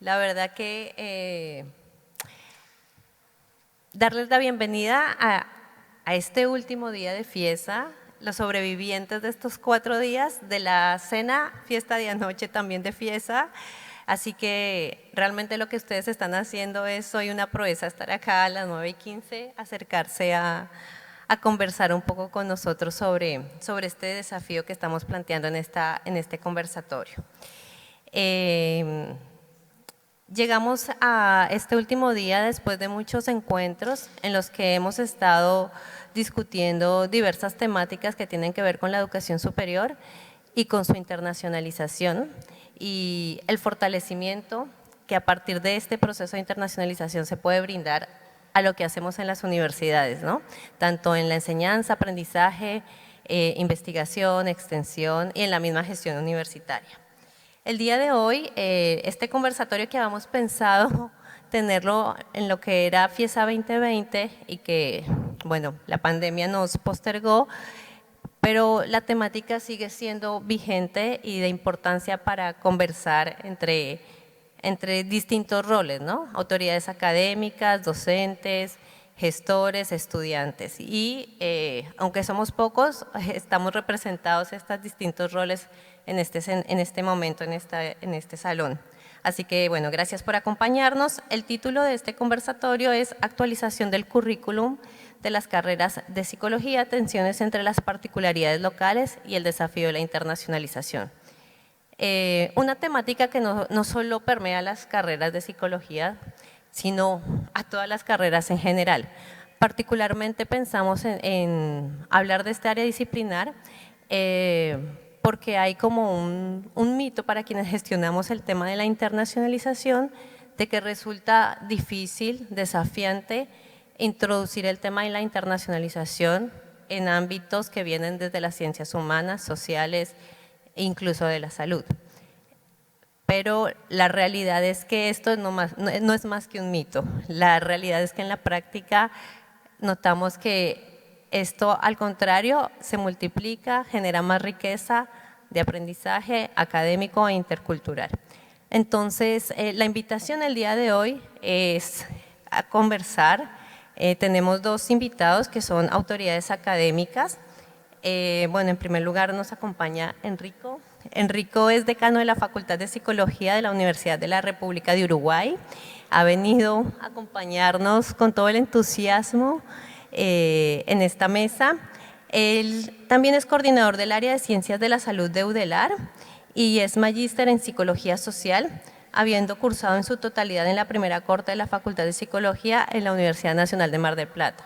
La verdad que darles la bienvenida a este último día de fiesta, los sobrevivientes de estos 4 días, de la cena, fiesta de anoche también de fiesta. Así que realmente lo que ustedes están haciendo es hoy una proeza estar acá a las 9:15, acercarse a conversar un poco con nosotros sobre este desafío que estamos planteando en este conversatorio. Llegamos a este último día después de muchos encuentros en los que hemos estado discutiendo diversas temáticas que tienen que ver con la educación superior y con su internacionalización y el fortalecimiento que a partir de este proceso de internacionalización se puede brindar a lo que hacemos en las universidades, ¿no? Tanto en la enseñanza, aprendizaje, investigación, extensión y en la misma gestión universitaria. El día de hoy, este conversatorio que habíamos pensado tenerlo en lo que era Fiesa 2020 y que, bueno, la pandemia nos postergó, pero la temática sigue siendo vigente y de importancia para conversar entre distintos roles, ¿no? Autoridades académicas, docentes, gestores, estudiantes. Y aunque somos pocos, estamos representados estos distintos roles en este momento, en este salón. Así que, bueno, gracias por acompañarnos. El título de este conversatorio es Actualización del currículum de las carreras de psicología, tensiones entre las particularidades locales y el desafío de la internacionalización. Una temática que no solo permea las carreras de psicología, sino a todas las carreras en general. Particularmente pensamos en hablar de esta área disciplinar porque hay como un mito para quienes gestionamos el tema de la internacionalización, de que resulta difícil, desafiante, introducir el tema de la internacionalización en ámbitos que vienen desde las ciencias humanas, sociales e incluso de la salud. Pero la realidad es que esto no es más que un mito. La realidad es que en la práctica notamos que esto, al contrario, se multiplica, genera más riqueza de aprendizaje académico e intercultural. Entonces, la invitación el día de hoy es a conversar. Tenemos 2 invitados que son autoridades académicas. Bueno, en primer lugar nos acompaña Enrico. Enrico es decano de la Facultad de Psicología de la Universidad de la República de Uruguay. Ha venido a acompañarnos con todo el entusiasmo en esta mesa. Él también es coordinador del área de Ciencias de la Salud de UDELAR y es magíster en Psicología Social, habiendo cursado en su totalidad en la primera corte de la Facultad de Psicología en la Universidad Nacional de Mar del Plata,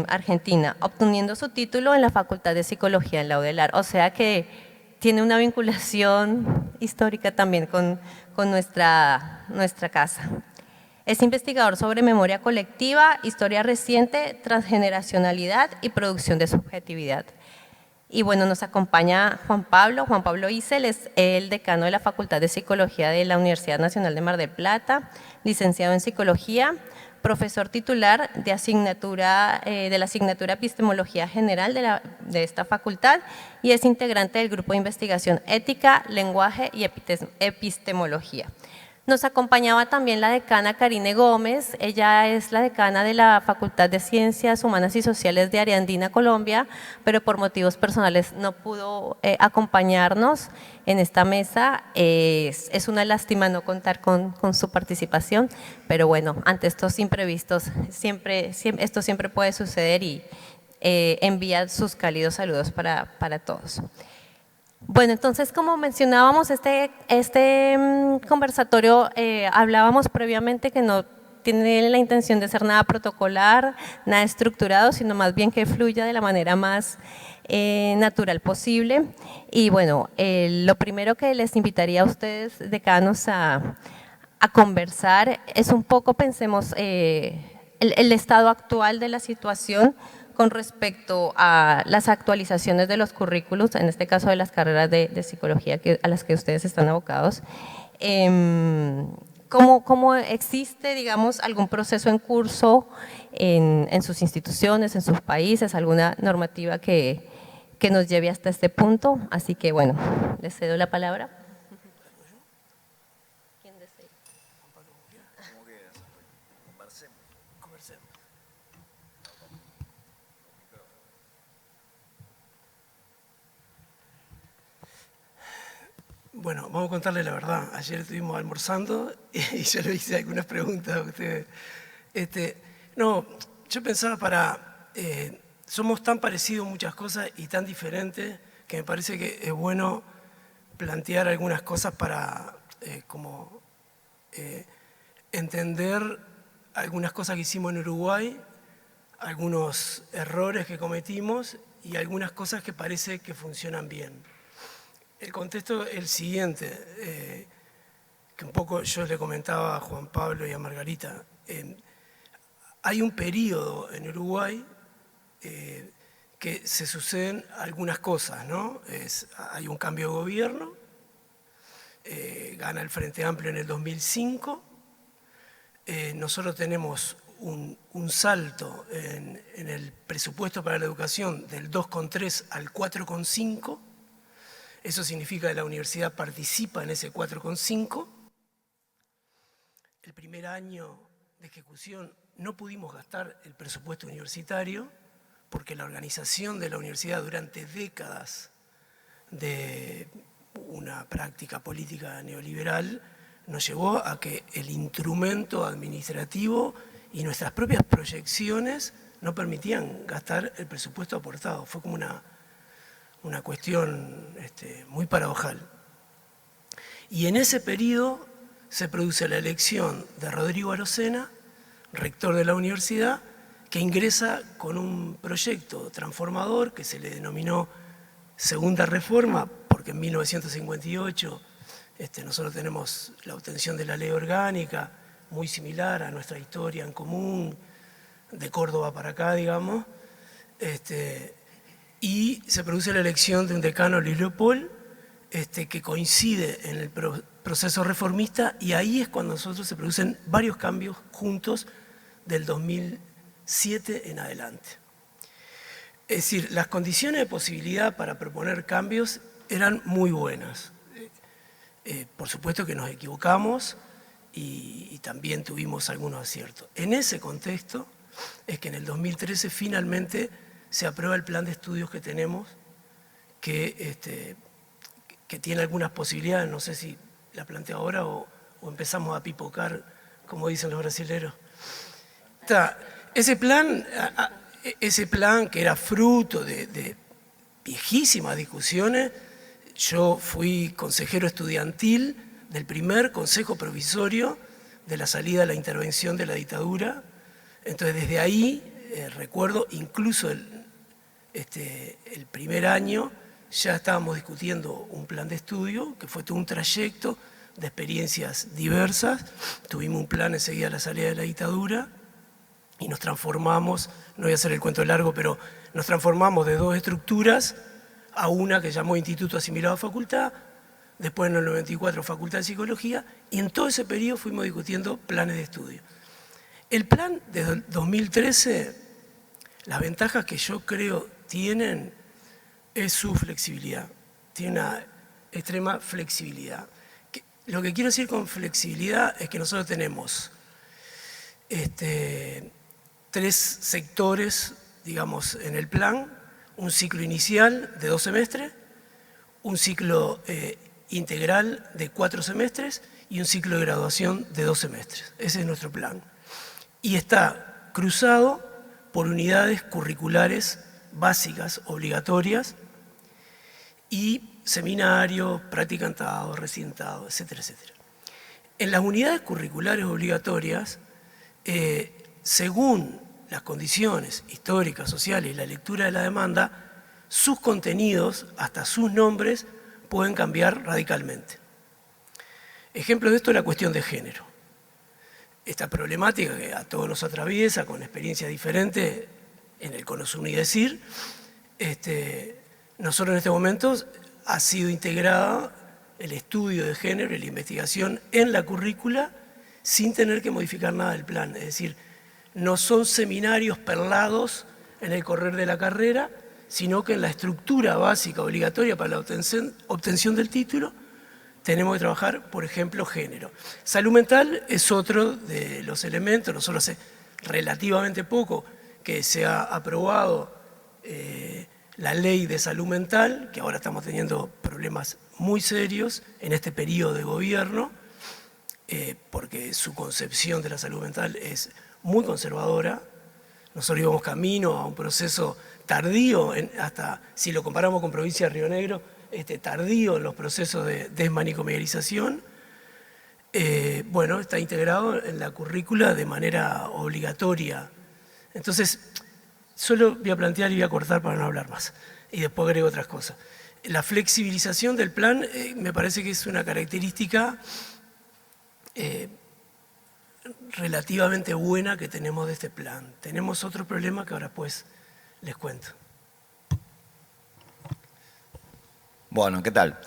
Argentina, obteniendo su título en la Facultad de Psicología en la UDELAR. O sea que tiene una vinculación histórica también con nuestra casa. Es investigador sobre memoria colectiva, historia reciente, transgeneracionalidad y producción de subjetividad. Y bueno, nos acompaña Juan Pablo Isel, es el decano de la Facultad de Psicología de la Universidad Nacional de Mar del Plata, licenciado en Psicología, profesor titular de la asignatura Epistemología General de esta facultad y es integrante del grupo de investigación Ética, Lenguaje y Epistemología. Nos acompañaba también la decana Karine Gómez, ella es la decana de la Facultad de Ciencias Humanas y Sociales de Ariandina, Colombia, pero por motivos personales no pudo acompañarnos en esta mesa. Es una lástima no contar con su participación, pero bueno, ante estos imprevistos esto siempre puede suceder y envía sus cálidos saludos para todos. Bueno, entonces, como mencionábamos, este conversatorio hablábamos previamente que no tiene la intención de ser nada protocolar, nada estructurado, sino más bien que fluya de la manera más natural posible. Y bueno, lo primero que les invitaría a ustedes, decanos, a conversar es un poco, pensemos, el estado actual de la situación con respecto a las actualizaciones de los currículos, en este caso de las carreras de psicología a las que ustedes están abocados. ¿Cómo existe, digamos, algún proceso en curso en sus instituciones, en sus países, alguna normativa que nos lleve hasta este punto? Así que, bueno, les cedo la palabra. Bueno, vamos a contarle la verdad. Ayer estuvimos almorzando y yo le hice algunas preguntas a ustedes. No, yo pensaba somos tan parecidos en muchas cosas y tan diferentes que me parece que es bueno plantear algunas cosas para entender algunas cosas que hicimos en Uruguay, algunos errores que cometimos y algunas cosas que parece que funcionan bien. El contexto es el siguiente, que un poco yo le comentaba a Juan Pablo y a Margarita. Hay un periodo en Uruguay que se suceden algunas cosas, ¿no? Hay un cambio de gobierno, gana el Frente Amplio en el 2005, nosotros tenemos un salto en el presupuesto para la educación del 2,3 al 4,5. Eso significa que la universidad participa en ese 4,5. El primer año de ejecución no pudimos gastar el presupuesto universitario porque la organización de la universidad durante décadas de una práctica política neoliberal nos llevó a que el instrumento administrativo y nuestras propias proyecciones no permitían gastar el presupuesto aportado. Fue como una cuestión muy paradojal. Y en ese periodo se produce la elección de Rodrigo Arocena, rector de la universidad, que ingresa con un proyecto transformador que se le denominó Segunda Reforma, porque en 1958 nosotros tenemos la obtención de la ley orgánica, muy similar a nuestra historia en común, de Córdoba para acá, digamos, y se produce la elección de un decano, Luis Leopold, que coincide en el proceso reformista, y ahí es cuando nosotros se producen varios cambios juntos del 2007 en adelante. Es decir, las condiciones de posibilidad para proponer cambios eran muy buenas. Por supuesto que nos equivocamos y también tuvimos algunos aciertos. En ese contexto es que en el 2013 finalmente se aprueba el plan de estudios que tenemos, que tiene algunas posibilidades, no sé si la planteo ahora o empezamos a pipocar, como dicen los brasileros. Ese plan que era fruto de viejísimas discusiones, yo fui consejero estudiantil del primer consejo provisorio de la salida de la intervención de la dictadura. Entonces desde ahí recuerdo incluso el primer año ya estábamos discutiendo un plan de estudio que fue todo un trayecto de experiencias diversas. Tuvimos un plan enseguida a la salida de la dictadura y nos transformamos, no voy a hacer el cuento largo, pero nos transformamos de dos estructuras a una que llamó Instituto Asimilado a Facultad, después en el 94 Facultad de Psicología, y en todo ese periodo fuimos discutiendo planes de estudio. El plan de 2013, las ventajas que yo creo tienen es su flexibilidad, tiene una extrema flexibilidad. Lo que quiero decir con flexibilidad es que nosotros tenemos tres sectores, digamos, en el plan: un ciclo inicial de 2 semestres, un ciclo integral de 4 semestres y un ciclo de graduación de 2 semestres. Ese es nuestro plan. Y está cruzado por unidades curriculares básicas, obligatorias, y seminarios, practicantados, residentados, etcétera, etcétera. En las unidades curriculares obligatorias, según las condiciones históricas, sociales y la lectura de la demanda, sus contenidos, hasta sus nombres, pueden cambiar radicalmente. Ejemplo de esto es la cuestión de género. Esta problemática que a todos nos atraviesa con experiencias diferentes en el conocer y decir, nosotros en este momento ha sido integrada el estudio de género y la investigación en la currícula sin tener que modificar nada del plan. Es decir, no son seminarios perlados en el correr de la carrera, sino que en la estructura básica obligatoria para la obtención del título tenemos que trabajar, por ejemplo, género. Salud mental es otro de los elementos. Nosotros hace relativamente poco que se ha aprobado la ley de salud mental, que ahora estamos teniendo problemas muy serios en este periodo de gobierno, porque su concepción de la salud mental es muy conservadora. Nosotros íbamos camino a un proceso tardío, hasta si lo comparamos con provincia de Río Negro, tardío en los procesos de desmanicomialización. Bueno, está integrado en la currícula de manera obligatoria. Entonces, solo voy a plantear y voy a cortar para no hablar más. Y después agrego otras cosas. La flexibilización del plan me parece que es una característica relativamente buena que tenemos de este plan. Tenemos otro problema que ahora pues les cuento. Bueno, ¿qué tal?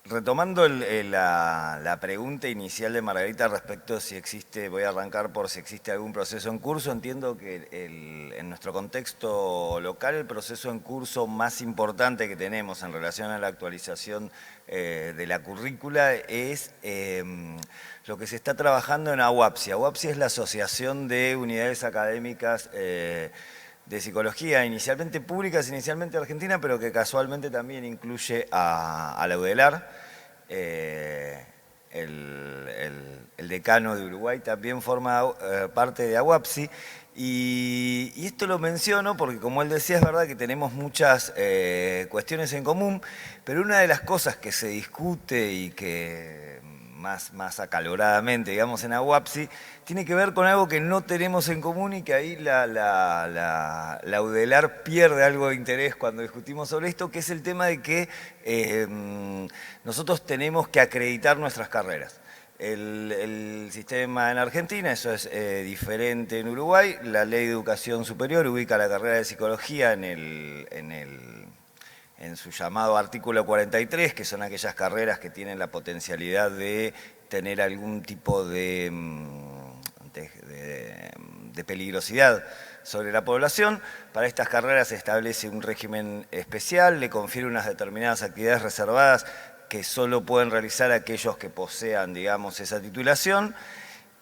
Retomando la pregunta inicial de Margarita respecto a si existe, voy a arrancar por si existe algún proceso en curso, entiendo que en nuestro contexto local el proceso en curso más importante que tenemos en relación a la actualización de la currícula es lo que se está trabajando en AUAPSI. AUAPSI es la Asociación de Unidades Académicas de Psicología, inicialmente públicas, inicialmente argentina, pero que casualmente también incluye a la UDELAR. El decano de Uruguay también forma parte de AUAPSI. Y esto lo menciono porque, como él decía, es verdad que tenemos muchas cuestiones en común, pero una de las cosas que se discute y que más acaloradamente, digamos, en AUAPSI, tiene que ver con algo que no tenemos en común y que ahí la UDELAR pierde algo de interés cuando discutimos sobre esto, que es el tema de que nosotros tenemos que acreditar nuestras carreras. El sistema en Argentina, eso es diferente en Uruguay. La Ley de Educación Superior ubica la carrera de Psicología en su llamado artículo 43, que son aquellas carreras que tienen la potencialidad de tener algún tipo de peligrosidad sobre la población. Para estas carreras se establece un régimen especial, le confiere unas determinadas actividades reservadas que solo pueden realizar aquellos que posean, digamos, esa titulación.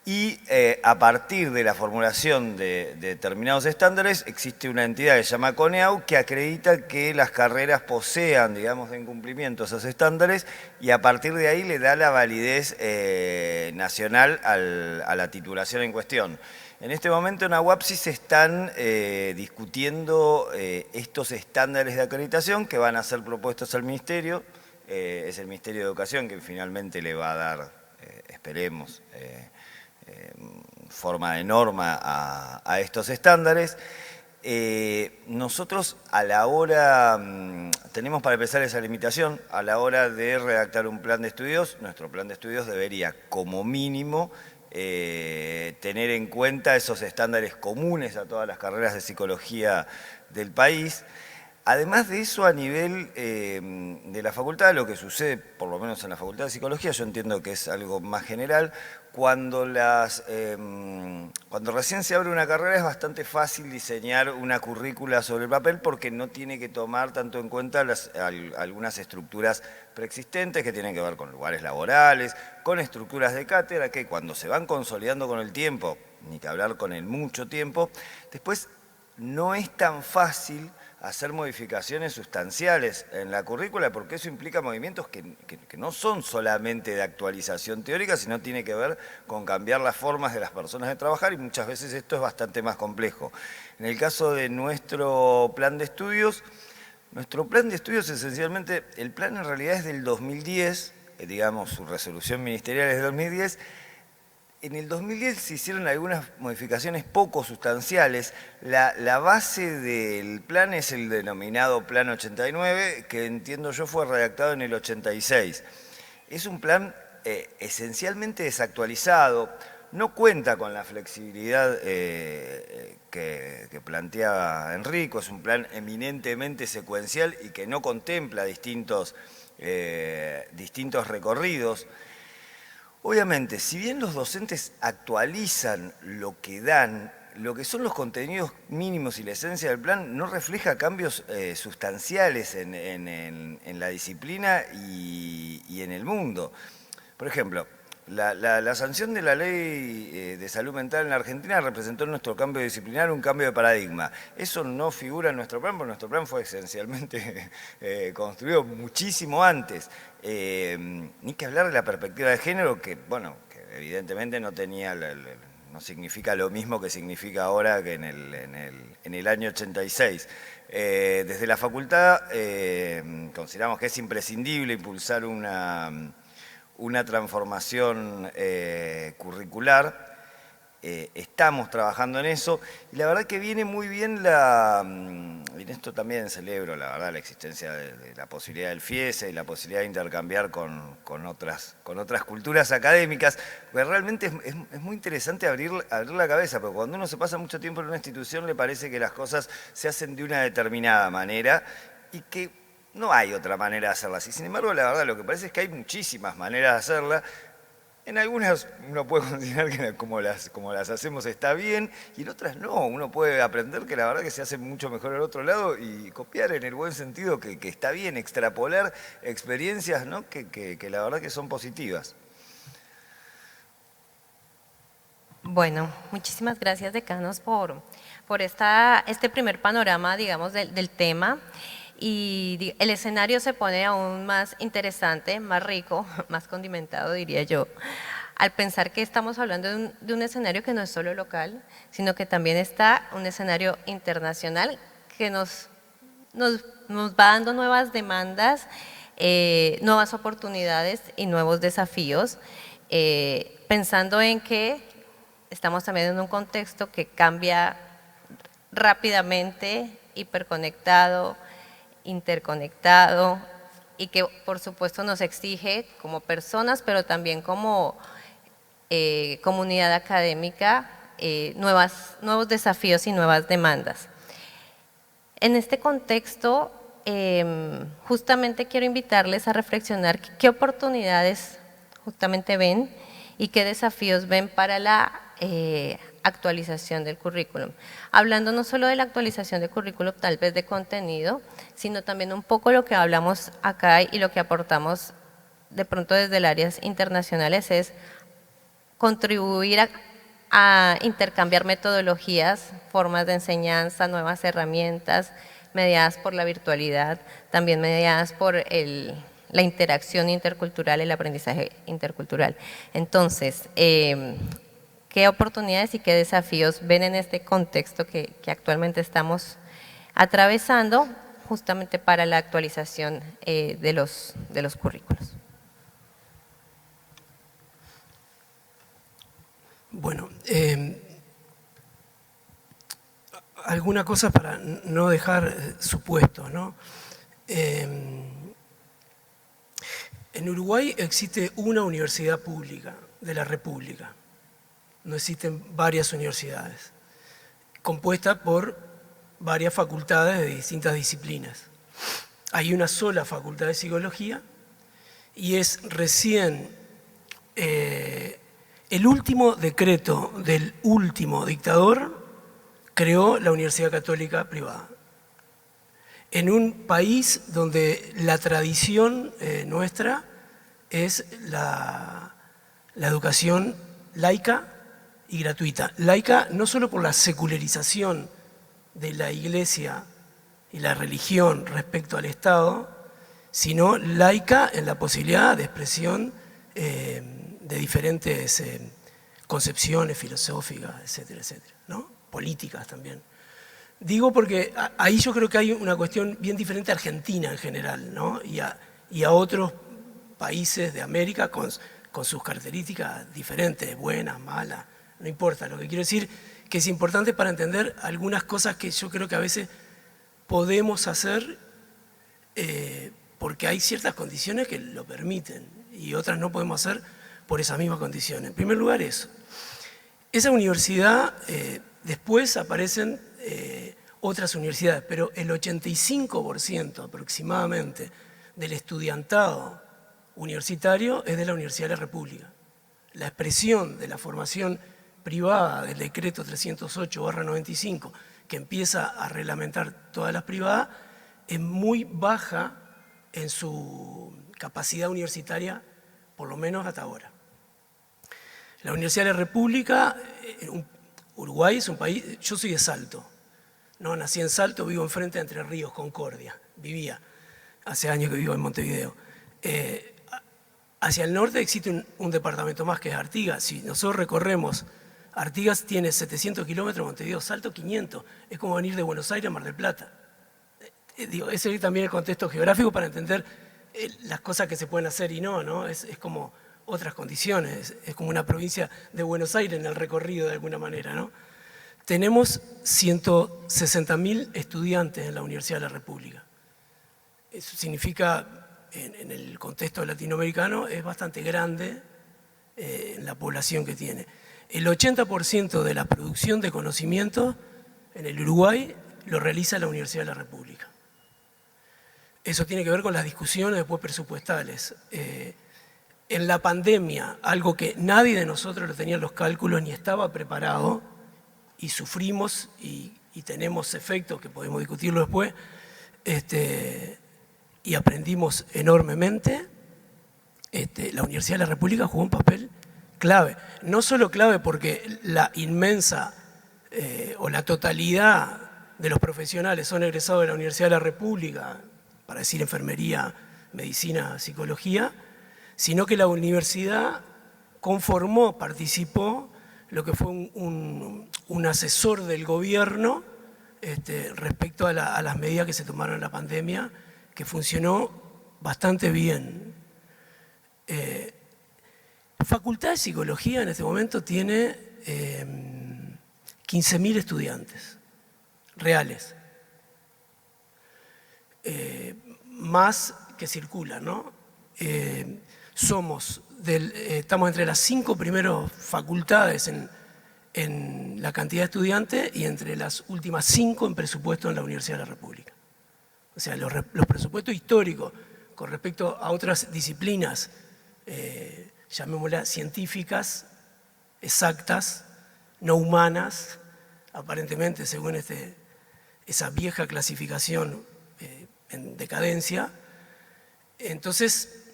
Y a partir de la formulación de determinados estándares, existe una entidad que se llama CONEAU que acredita que las carreras posean, digamos, en cumplimiento esos estándares y a partir de ahí le da la validez nacional a la titulación en cuestión. En este momento en AUAPSI se están discutiendo estos estándares de acreditación que van a ser propuestos al Ministerio. Es el Ministerio de Educación que finalmente le va a dar, esperemos, forma de norma a estos estándares. Nosotros a la hora, tenemos para empezar esa limitación, a la hora de redactar un plan de estudios, nuestro plan de estudios debería como mínimo tener en cuenta esos estándares comunes a todas las carreras de psicología del país. Además de eso, a nivel de la facultad, lo que sucede, por lo menos en la Facultad de Psicología, yo entiendo que es algo más general, cuando recién se abre una carrera es bastante fácil diseñar una currícula sobre el papel porque no tiene que tomar tanto en cuenta algunas estructuras preexistentes que tienen que ver con lugares laborales, con estructuras de cátedra que cuando se van consolidando con el tiempo, ni que hablar con el mucho tiempo, después no es tan fácil hacer modificaciones sustanciales en la currícula, porque eso implica movimientos que no son solamente de actualización teórica, sino tiene que ver con cambiar las formas de las personas de trabajar y muchas veces esto es bastante más complejo. En el caso de nuestro plan de estudios esencialmente, el plan en realidad es del 2010, digamos su resolución ministerial es del 2010. En el 2010 se hicieron algunas modificaciones poco sustanciales. La base del plan es el denominado Plan 89, que entiendo yo fue redactado en el 86. Es un plan esencialmente desactualizado, no cuenta con la flexibilidad que planteaba Enrico, es un plan eminentemente secuencial y que no contempla distintos recorridos. Obviamente, si bien los docentes actualizan lo que dan, lo que son los contenidos mínimos y la esencia del plan no refleja cambios sustanciales en la disciplina y en el mundo. Por ejemplo, La sanción de la ley de salud mental en la Argentina representó en nuestro cambio disciplinar un cambio de paradigma. Eso no figura en nuestro plan, porque nuestro plan fue esencialmente construido muchísimo antes. Ni que hablar de la perspectiva de género, que, bueno, que evidentemente no tenía, no significa lo mismo que significa ahora que en el año 86. Desde la facultad consideramos que es imprescindible impulsar una transformación curricular. Estamos trabajando en eso y la verdad que viene muy bien y en esto también celebro la verdad la existencia de la posibilidad del FIESE y la posibilidad de intercambiar con otras culturas académicas, porque realmente es muy interesante abrir la cabeza, porque cuando uno se pasa mucho tiempo en una institución le parece que las cosas se hacen de una determinada manera y que no hay otra manera de hacerlas. Y sin embargo, la verdad, lo que parece es que hay muchísimas maneras de hacerla. En algunas uno puede considerar que como las hacemos está bien, y en otras no. Uno puede aprender que la verdad que se hace mucho mejor al otro lado y copiar en el buen sentido que está bien, extrapolar experiencias, ¿no? que la verdad que son positivas. Bueno, muchísimas gracias, decanos, por este primer panorama, digamos, del tema. Y el escenario se pone aún más interesante, más rico, más condimentado, diría yo, al pensar que estamos hablando de un escenario que no es solo local, sino que también está un escenario internacional que nos va dando nuevas demandas, nuevas oportunidades y nuevos desafíos, pensando en que estamos también en un contexto que cambia rápidamente, hiperconectado, interconectado y que por supuesto nos exige como personas, pero también como comunidad académica, nuevos desafíos y nuevas demandas. En este contexto, justamente quiero invitarles a reflexionar qué oportunidades justamente ven y qué desafíos ven para la actualización del currículum. Hablando no solo de la actualización del currículum, tal vez de contenido, sino también un poco lo que hablamos acá y lo que aportamos de pronto desde el áreas internacionales es contribuir a intercambiar metodologías, formas de enseñanza, nuevas herramientas, mediadas por la virtualidad, también mediadas por la interacción intercultural, el aprendizaje intercultural. Entonces, ¿qué oportunidades y qué desafíos ven en este contexto que actualmente estamos atravesando justamente para la actualización de los currículos? Bueno, alguna cosa para no dejar supuestos, ¿no? En Uruguay existe una universidad pública de la República. No existen varias universidades, compuesta por varias facultades de distintas disciplinas. Hay una sola facultad de psicología y es recién el último decreto del último dictador creó la Universidad Católica privada. En un país donde la tradición nuestra es la educación laica y gratuita. Laica no solo por la secularización de la Iglesia y la religión respecto al Estado, sino laica en la posibilidad de expresión de diferentes concepciones filosóficas, etcétera, etcétera, ¿no? Políticas también. Digo porque ahí yo creo que hay una cuestión bien diferente a Argentina en general, ¿no? y a otros países de América con sus características diferentes, buenas, malas, no importa. Lo que quiero decir que es importante para entender algunas cosas que yo creo que a veces podemos hacer porque hay ciertas condiciones que lo permiten y otras no podemos hacer por esas mismas condiciones. En primer lugar eso. Esa universidad, después aparecen otras universidades, pero el 85% aproximadamente del estudiantado universitario es de la Universidad de la República. La expresión de la formación privada del decreto 308/95, que empieza a reglamentar todas las privadas, es muy baja en su capacidad universitaria, por lo menos hasta ahora. La Universidad de la República, Uruguay es un país, yo soy de Salto, ¿no? Nací en Salto, vivo enfrente de Entre Ríos, Concordia, vivía, hace años que vivo en Montevideo. Hacia el norte existe un departamento más que es Artigas. Si nosotros recorremos, Artigas tiene 700 kilómetros, Montevideo, Salto 500, es como venir de Buenos Aires a Mar del Plata. Digo, ese es también el contexto geográfico para entender las cosas que se pueden hacer y no, ¿no? Es como otras condiciones, es como una provincia de Buenos Aires en el recorrido de alguna manera, ¿no? Tenemos 160.000 estudiantes en la Universidad de la República. Eso significa, en el contexto latinoamericano, es bastante grande en la población que tiene. El 80% de la producción de conocimiento en el Uruguay lo realiza la Universidad de la República. Eso tiene que ver con las discusiones después presupuestales. En la pandemia, algo que nadie de nosotros lo tenía en los cálculos ni estaba preparado, y sufrimos y tenemos efectos que podemos discutirlo después, y aprendimos enormemente, la Universidad de la República jugó un papel clave. No solo clave porque la inmensa o la totalidad de los profesionales son egresados de la Universidad de la República, para decir enfermería, medicina, psicología, sino que la universidad conformó, participó, lo que fue un asesor del gobierno respecto a las medidas que se tomaron en la pandemia, que funcionó bastante bien. Facultad de Psicología en este momento tiene 15.000 estudiantes reales, más que circulan, ¿no? Estamos entre las 5 primeras facultades en la cantidad de estudiantes y entre las últimas 5 en presupuesto en la Universidad de la República. O sea, los presupuestos históricos con respecto a otras disciplinas, llamémoslas científicas, exactas, no humanas, aparentemente según esa vieja clasificación en decadencia. Entonces,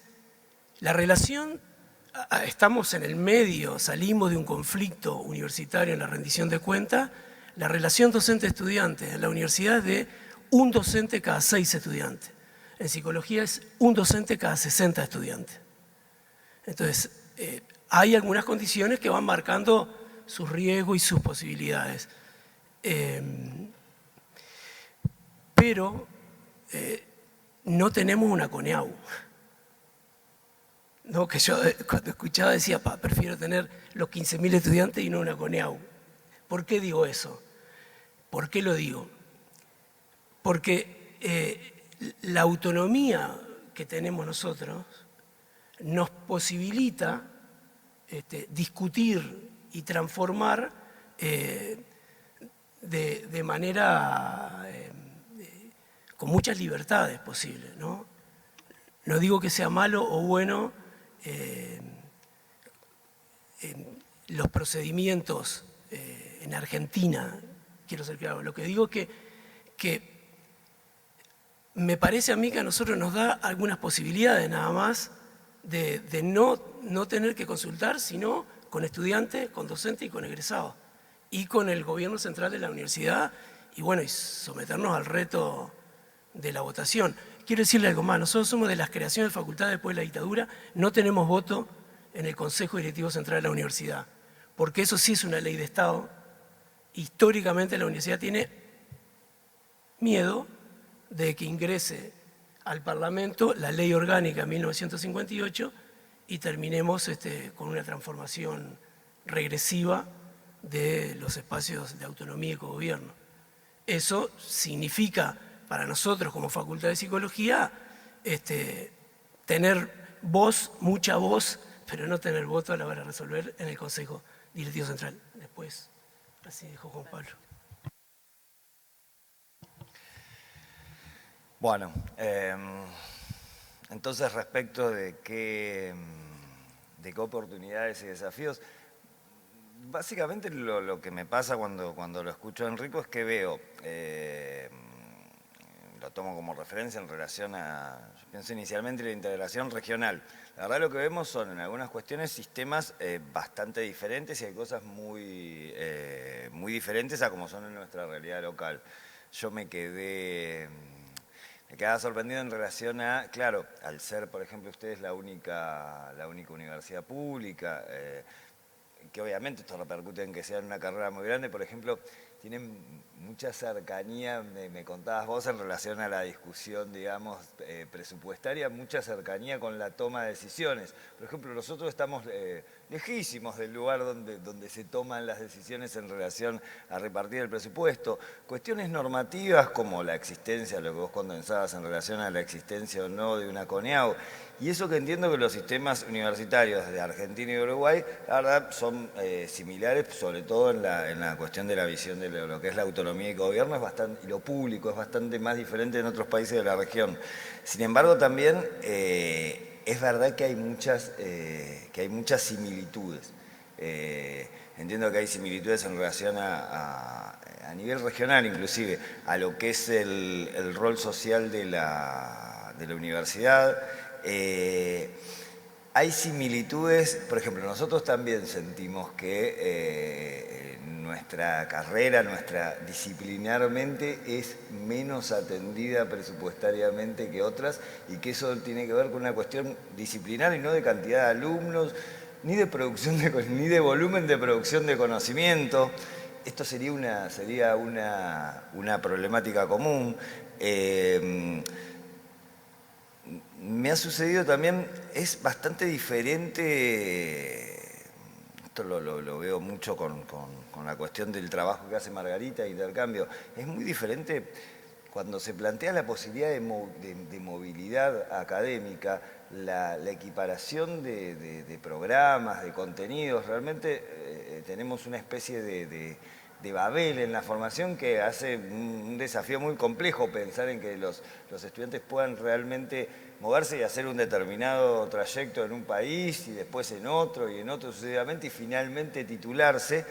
la relación, estamos en el medio, salimos de un conflicto universitario en la rendición de cuentas, la relación docente-estudiante en la universidad es de un docente cada 6 estudiantes. En psicología es un docente cada 60 estudiantes. Entonces, hay algunas condiciones que van marcando sus riesgos y sus posibilidades. Pero no tenemos una CONEAU. No, que yo cuando escuchaba decía, prefiero tener los 15.000 estudiantes y no una CONEAU. ¿Por qué digo eso? ¿Por qué lo digo? Porque la autonomía que tenemos nosotros nos posibilita discutir y transformar de manera con muchas libertades posibles, ¿no? No digo que sea malo o bueno los procedimientos en Argentina, quiero ser claro. Lo que digo es que me parece a mí que a nosotros nos da algunas posibilidades nada más de no tener que consultar, sino con estudiantes, con docentes y con egresados, y con el gobierno central de la universidad, y bueno, y someternos al reto de la votación. Quiero decirle algo más, nosotros somos de las creaciones de facultades después de la dictadura, no tenemos voto en el Consejo Directivo Central de la Universidad, porque eso sí es una ley de Estado. Históricamente la universidad tiene miedo de que ingrese al Parlamento la ley orgánica 1958 y terminemos con una transformación regresiva de los espacios de autonomía y cogobierno. Eso significa para nosotros como Facultad de Psicología tener voz, mucha voz, pero no tener voto a la hora de resolver en el Consejo Directivo Central. Después, así dijo Juan Pablo. Bueno, entonces respecto de qué oportunidades y desafíos, básicamente lo que me pasa cuando lo escucho a Enrico es que veo lo tomo como referencia en relación a, yo pienso inicialmente en la integración regional. La verdad lo que vemos son en algunas cuestiones sistemas bastante diferentes y hay cosas muy diferentes a como son en nuestra realidad local. Yo me quedaba sorprendido en relación a, claro, al ser, por ejemplo, ustedes la única universidad pública, que obviamente esto repercute en que sea una carrera muy grande, por ejemplo, tienen mucha cercanía, me contabas vos en relación a la discusión, digamos, presupuestaria, mucha cercanía con la toma de decisiones. Por ejemplo, nosotros estamos lejísimos del lugar donde se toman las decisiones en relación a repartir el presupuesto. Cuestiones normativas como la existencia, lo que vos condensabas en relación a la existencia o no de una CONEAU, y eso que entiendo que los sistemas universitarios de Argentina y Uruguay, la verdad, son similares, sobre todo en la cuestión de la visión de lo que es la autonomía y gobierno, y lo público es bastante más diferente en otros países de la región. Sin embargo, también es verdad que hay muchas similitudes. Entiendo que hay similitudes en relación a nivel regional, inclusive, a lo que es el rol social de la universidad. Hay similitudes, por ejemplo, nosotros también sentimos que nuestra carrera, disciplinarmente, es menos atendida presupuestariamente que otras y que eso tiene que ver con una cuestión disciplinar y no de cantidad de alumnos, ni de volumen de producción de conocimiento. Esto sería una problemática común. Me ha sucedido también, es bastante diferente, esto lo veo mucho con la cuestión del trabajo que hace Margarita, intercambio, es muy diferente cuando se plantea la posibilidad de movilidad académica, la equiparación de programas, de contenidos. Realmente tenemos una especie de Babel en la formación que hace un desafío muy complejo pensar en que los estudiantes puedan realmente moverse y hacer un determinado trayecto en un país y después en otro y en otro sucesivamente y finalmente titularse.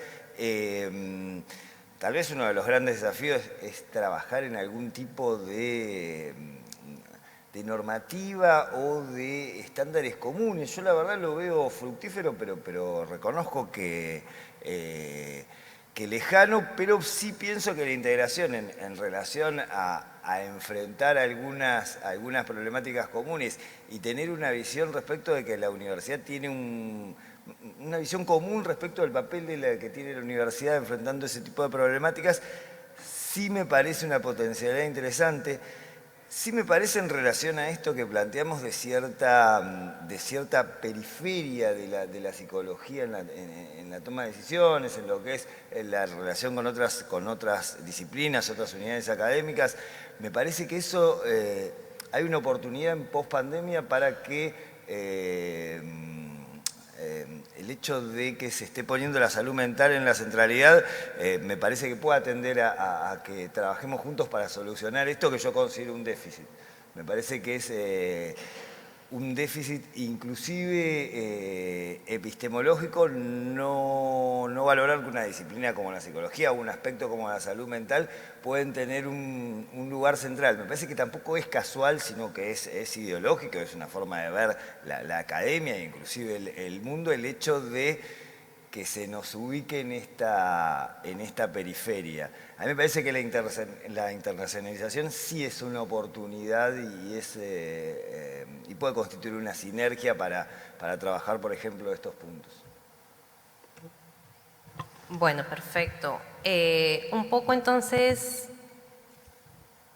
Tal vez uno de los grandes desafíos es trabajar en algún tipo de normativa o de estándares comunes. Yo la verdad lo veo fructífero, pero reconozco que lejano, pero sí pienso que la integración en relación a enfrentar algunas problemáticas comunes y tener una visión respecto de que la universidad tiene una visión común respecto del papel que tiene la universidad enfrentando ese tipo de problemáticas, sí me parece una potencialidad interesante. Sí me parece en relación a esto que planteamos de cierta periferia de la psicología en la toma de decisiones, en lo que es la relación con otras disciplinas, otras unidades académicas. Me parece que eso hay una oportunidad en pospandemia para que el hecho de que se esté poniendo la salud mental en la centralidad, me parece que puede atender a que trabajemos juntos para solucionar esto que yo considero un déficit. Me parece que es un déficit inclusive epistemológico no valorar que una disciplina como la psicología o un aspecto como la salud mental pueden tener un lugar central. Me parece que tampoco es casual, sino que es ideológico, es una forma de ver la academia e inclusive el mundo, el hecho de que se nos ubique en esta periferia. A mí me parece que la internacionalización sí es una oportunidad y puede constituir una sinergia para trabajar, por ejemplo, estos puntos. Bueno, perfecto. Un poco entonces,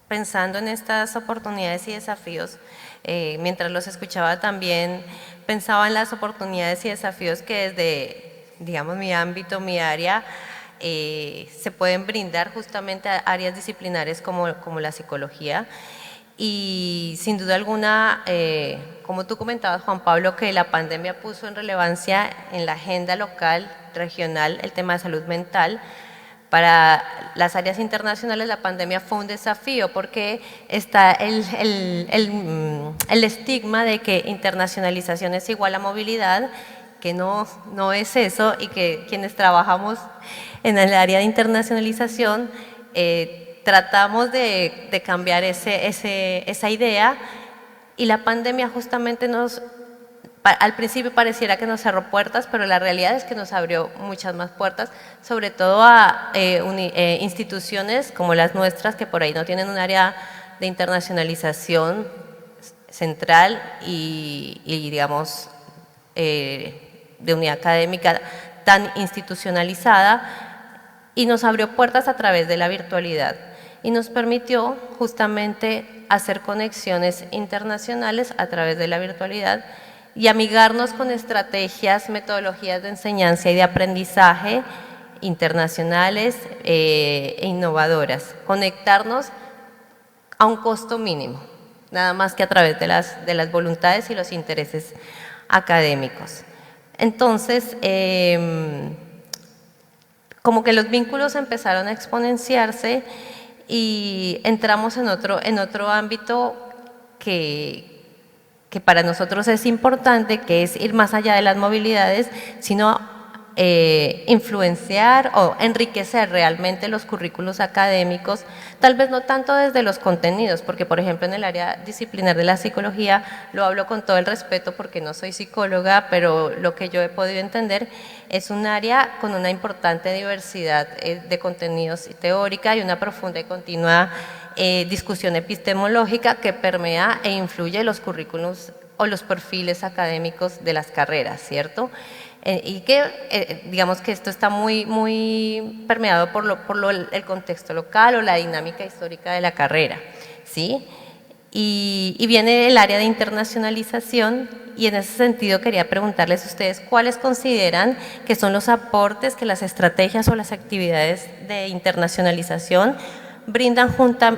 pensando en estas oportunidades y desafíos, mientras los escuchaba también pensaba en las oportunidades y desafíos que desde, digamos, mi ámbito, mi área, se pueden brindar justamente a áreas disciplinares como la psicología. Y sin duda alguna, como tú comentabas, Juan Pablo, que la pandemia puso en relevancia en la agenda local, regional, el tema de salud mental. Para las áreas internacionales la pandemia fue un desafío porque está el estigma de que internacionalización es igual a movilidad, que no es eso, y que quienes trabajamos en el área de internacionalización tratamos de cambiar esa idea, y la pandemia justamente al principio pareciera que nos cerró puertas, pero la realidad es que nos abrió muchas más puertas, sobre todo a instituciones como las nuestras, que por ahí no tienen un área de internacionalización central y digamos, de unidad académica tan institucionalizada, y nos abrió puertas a través de la virtualidad y nos permitió justamente hacer conexiones internacionales a través de la virtualidad y amigarnos con estrategias, metodologías de enseñanza y de aprendizaje internacionales e innovadoras. Conectarnos a un costo mínimo, nada más que a través de las voluntades y los intereses académicos. Entonces, como que los vínculos empezaron a exponenciarse y entramos en otro ámbito que para nosotros es importante, que es ir más allá de las movilidades, sino influenciar o enriquecer realmente los currículos académicos, tal vez no tanto desde los contenidos, porque por ejemplo en el área disciplinar de la psicología, lo hablo con todo el respeto porque no soy psicóloga, pero lo que yo he podido entender es un área con una importante diversidad de contenidos teórica y una profunda y continua discusión epistemológica que permea e influye los currículos o los perfiles académicos de las carreras, ¿cierto? Y que digamos que esto está muy permeado por el contexto local o la dinámica histórica de la carrera, ¿sí? Y viene el área de internacionalización, y en ese sentido quería preguntarles a ustedes cuáles consideran que son los aportes que las estrategias o las actividades de internacionalización brindan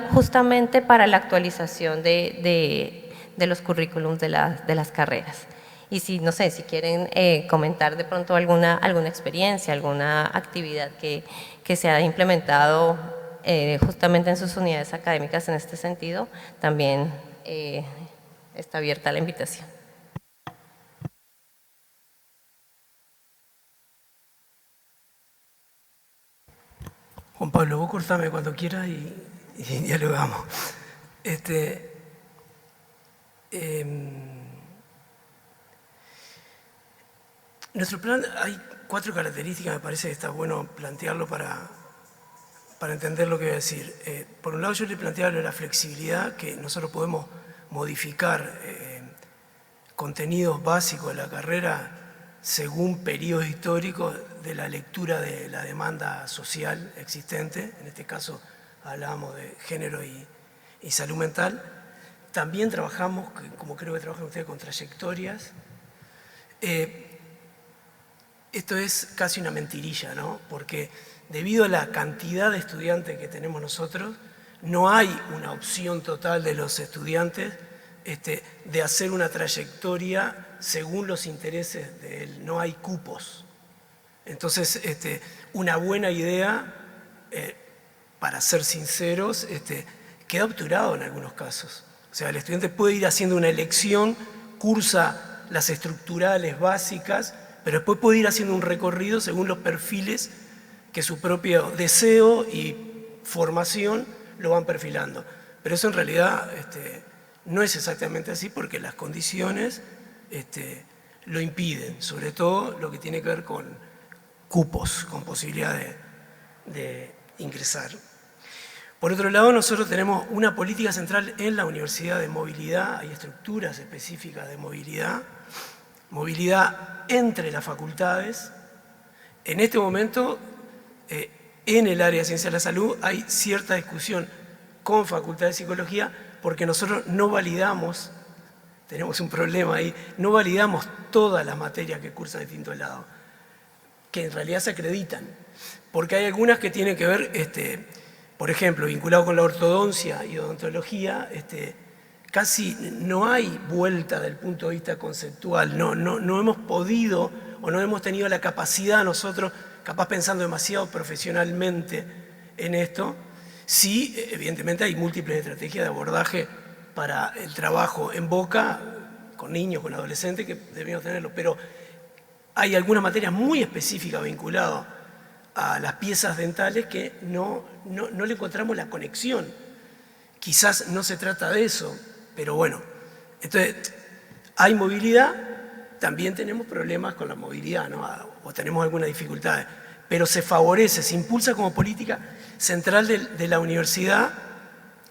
justamente para la actualización de los currículums de las carreras. Y si, no sé, si quieren comentar de pronto alguna experiencia, alguna actividad que se ha implementado justamente en sus unidades académicas en este sentido, también está abierta la invitación. Juan Pablo, vos cortame cuando quieras y dialogamos. Nuestro plan, hay 4 características, me parece que está bueno plantearlo para entender lo que voy a decir. Por un lado, yo le planteaba la flexibilidad, que nosotros podemos modificar contenidos básicos de la carrera según periodos históricos de la lectura de la demanda social existente. En este caso hablábamos de género y salud mental. También trabajamos, como creo que trabajan ustedes, con trayectorias. Esto es casi una mentirilla, ¿no? Porque debido a la cantidad de estudiantes que tenemos nosotros, no hay una opción total de los estudiantes de hacer una trayectoria según los intereses de él. No hay cupos. Entonces, una buena idea, para ser sinceros, queda obturado en algunos casos. O sea, el estudiante puede ir haciendo una elección, cursa las estructurales básicas, pero después puede ir haciendo un recorrido según los perfiles que su propio deseo y formación lo van perfilando. Pero eso en realidad no es exactamente así, porque las condiciones lo impiden, sobre todo lo que tiene que ver con cupos, con posibilidad de ingresar. Por otro lado, nosotros tenemos una política central en la Universidad de movilidad, hay estructuras específicas de movilidad entre las facultades. En este momento, en el área de ciencia de la salud, hay cierta discusión con Facultad de Psicología, porque nosotros no validamos, tenemos un problema ahí, no validamos todas las materias que cursan de distintos lados, que en realidad se acreditan, porque hay algunas que tienen que ver, por ejemplo, vinculado con la ortodoncia y odontología, casi no hay vuelta del punto de vista conceptual, no hemos podido o no hemos tenido la capacidad nosotros, capaz pensando demasiado profesionalmente en esto. Sí, evidentemente hay múltiples estrategias de abordaje para el trabajo en boca, con niños, con adolescentes, que debemos tenerlo, pero hay algunas materias muy específicas vinculadas a las piezas dentales que no le encontramos la conexión. Quizás no se trata de eso, pero bueno. Entonces, hay movilidad, también tenemos problemas con la movilidad, ¿no? O tenemos algunas dificultades, pero se favorece, se impulsa como política central de la universidad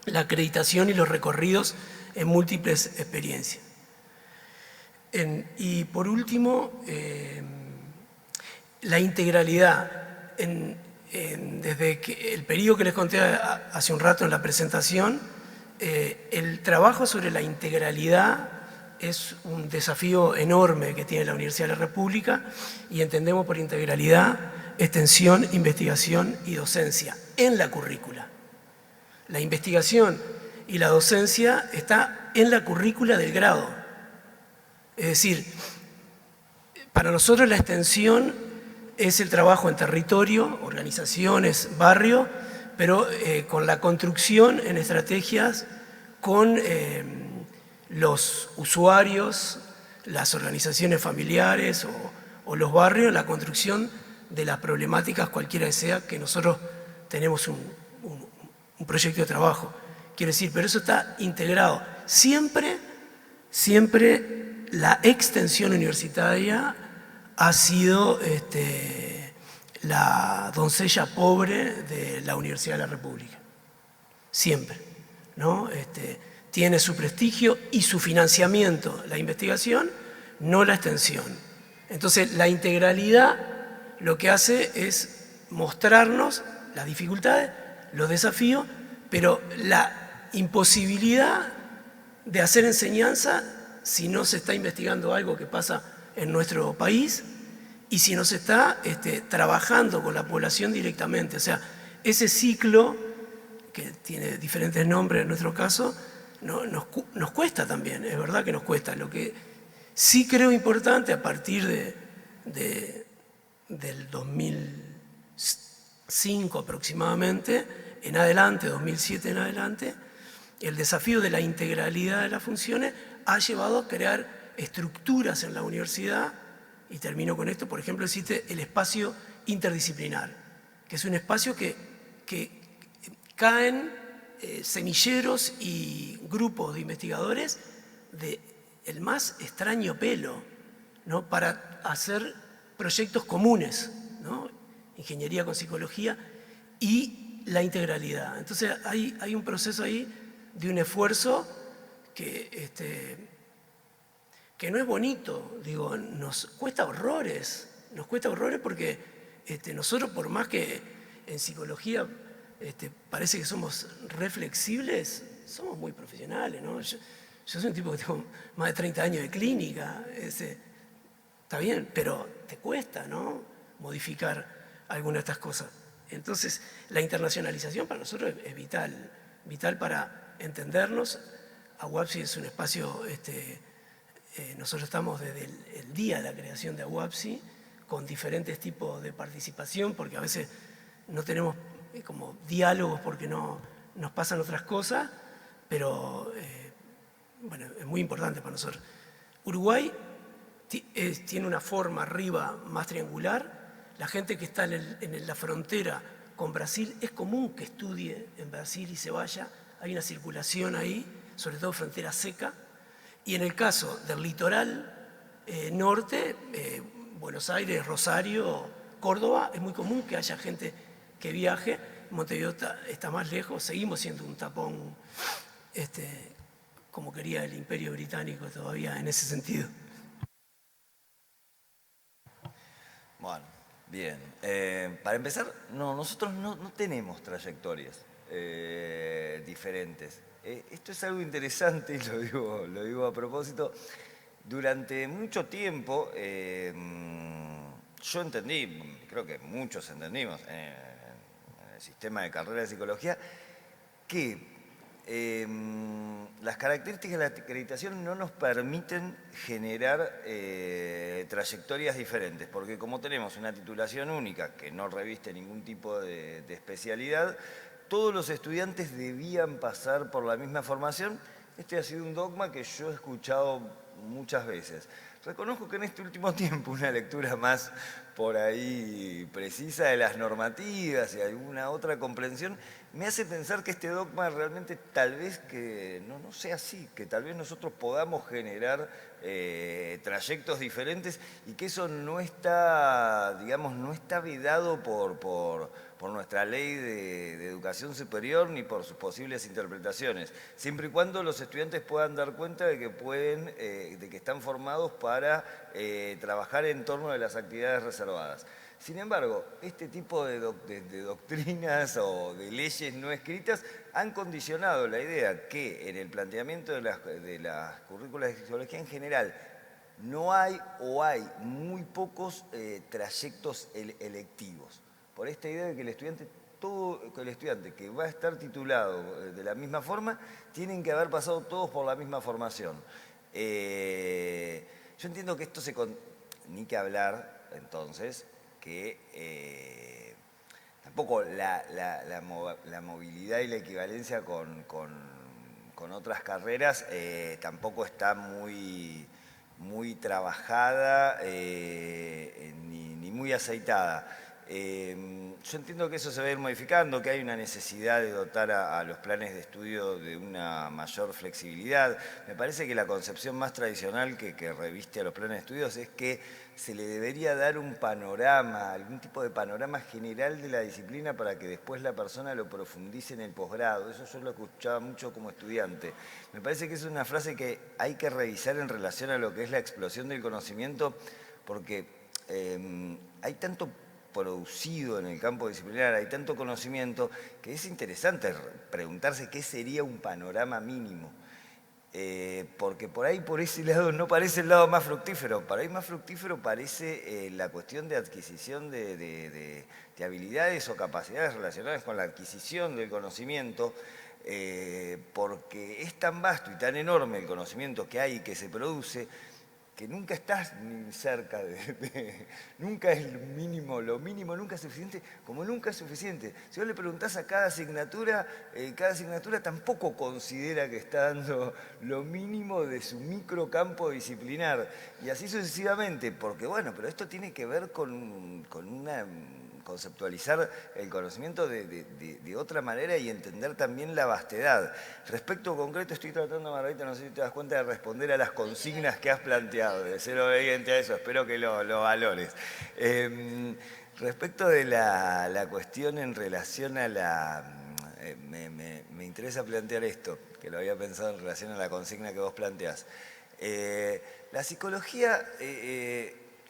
la acreditación y los recorridos en múltiples experiencias. Y por último, la integralidad. Desde el periodo que les conté hace un rato en la presentación, el trabajo sobre la integralidad es un desafío enorme que tiene la Universidad de la República, y entendemos por integralidad extensión, investigación y docencia en la currícula. La investigación y la docencia está en la currícula del grado. Es decir, para nosotros la extensión es el trabajo en territorio, organizaciones, barrio, pero con la construcción en estrategias con los usuarios, las organizaciones familiares o los barrios, la construcción de las problemáticas cualquiera que sea, que nosotros tenemos un proyecto de trabajo. Quiero decir, pero eso está integrado. Siempre la extensión universitaria ha sido la doncella pobre de la Universidad de la República. Siempre, ¿no? Tiene su prestigio y su financiamiento, la investigación, no la extensión. Entonces, la integralidad lo que hace es mostrarnos las dificultades, los desafíos, pero la imposibilidad de hacer enseñanza si no se está investigando algo que pasa en nuestro país y si no se está trabajando con la población directamente. O sea, ese ciclo, que tiene diferentes nombres en nuestro caso, nos cuesta también, es verdad que nos cuesta. Lo que sí creo importante a partir del 2005 aproximadamente, en adelante, 2007 en adelante, el desafío de la integralidad de las funciones ha llevado a crear estructuras en la universidad, y termino con esto. Por ejemplo, existe el espacio interdisciplinar, que es un espacio que caen semilleros y grupos de investigadores del más extraño pelo, ¿no? Para hacer proyectos comunes, ¿no? Ingeniería con psicología y la integralidad. Entonces hay un proceso ahí de un esfuerzo que no es bonito, digo, nos cuesta horrores porque nosotros, por más que en psicología parece que somos reflexibles, somos muy profesionales, ¿no? Yo soy un tipo que tengo más de 30 años de clínica, está bien, pero te cuesta, ¿no? Modificar algunas de estas cosas. Entonces, la internacionalización para nosotros es vital para entendernos. AUAPSI es un espacio, nosotros estamos desde el día de la creación de AUAPSI con diferentes tipos de participación, porque a veces no tenemos como diálogos porque no nos pasan otras cosas, pero bueno, es muy importante para nosotros. Uruguay tiene una forma arriba más triangular. La gente que está en la frontera con Brasil, es común que estudie en Brasil y se vaya. Hay una circulación ahí, sobre todo frontera seca. Y en el caso del litoral norte, Buenos Aires, Rosario, Córdoba, es muy común que haya gente que viaje. Montevideo está más lejos, seguimos siendo un tapón, como quería el Imperio Británico todavía en ese sentido. Bueno, bien. Para empezar, nosotros no tenemos trayectorias diferentes. Esto es algo interesante, y lo digo a propósito. Durante mucho tiempo, yo entendí, creo que muchos entendimos en el sistema de carrera de psicología, que las características de la acreditación no nos permiten generar trayectorias diferentes, porque como tenemos una titulación única que no reviste ningún tipo de especialidad, todos los estudiantes debían pasar por la misma formación. Este ha sido un dogma que yo he escuchado muchas veces. Reconozco que en este último tiempo una lectura más por ahí precisa de las normativas y alguna otra comprensión, me hace pensar que este dogma realmente tal vez que no sea así, que tal vez nosotros podamos generar trayectos diferentes y que eso no está, digamos, no está vedado por nuestra ley de educación superior ni por sus posibles interpretaciones, siempre y cuando los estudiantes puedan dar cuenta de que pueden, de que están formados para trabajar en torno de las actividades reservadas. Sin embargo, este tipo de doctrinas o de leyes no escritas han condicionado la idea que en el planteamiento de las currículas de psicología en general no hay o hay muy pocos trayectos electivos. Por esta idea de que el estudiante que va a estar titulado de la misma forma, tienen que haber pasado todos por la misma formación. Yo entiendo que esto ni que hablar, entonces, que tampoco la movilidad y la equivalencia con otras carreras tampoco está muy trabajada ni muy aceitada. Yo entiendo que eso se va a ir modificando, que hay una necesidad de dotar a los planes de estudio de una mayor flexibilidad. Me parece que la concepción más tradicional que reviste a los planes de estudios es que se le debería dar un panorama, algún tipo de panorama general de la disciplina para que después la persona lo profundice en el posgrado. Eso yo lo escuchaba mucho como estudiante. Me parece que es una frase que hay que revisar en relación a lo que es la explosión del conocimiento, porque hay tanto producido en el campo disciplinar, hay tanto conocimiento que es interesante preguntarse qué sería un panorama mínimo. Porque por ahí, por ese lado, no parece el lado más fructífero. Para ahí más fructífero parece la cuestión de adquisición de habilidades o capacidades relacionadas con la adquisición del conocimiento, porque es tan vasto y tan enorme el conocimiento que hay y que se produce, que nunca estás ni cerca nunca es lo mínimo nunca es suficiente, como nunca es suficiente. Si vos le preguntás a cada asignatura tampoco considera que está dando lo mínimo de su microcampo disciplinar. Y así sucesivamente, porque bueno, pero esto tiene que ver con conceptualizar el conocimiento de otra manera y entender también la vastedad. Respecto concreto, estoy tratando, Margarita, no sé si te das cuenta, de responder a las consignas que has planteado, de ser obediente a eso, espero que lo valores. Respecto de la cuestión en relación a me interesa plantear esto, que lo había pensado en relación a la consigna que vos planteás. La psicología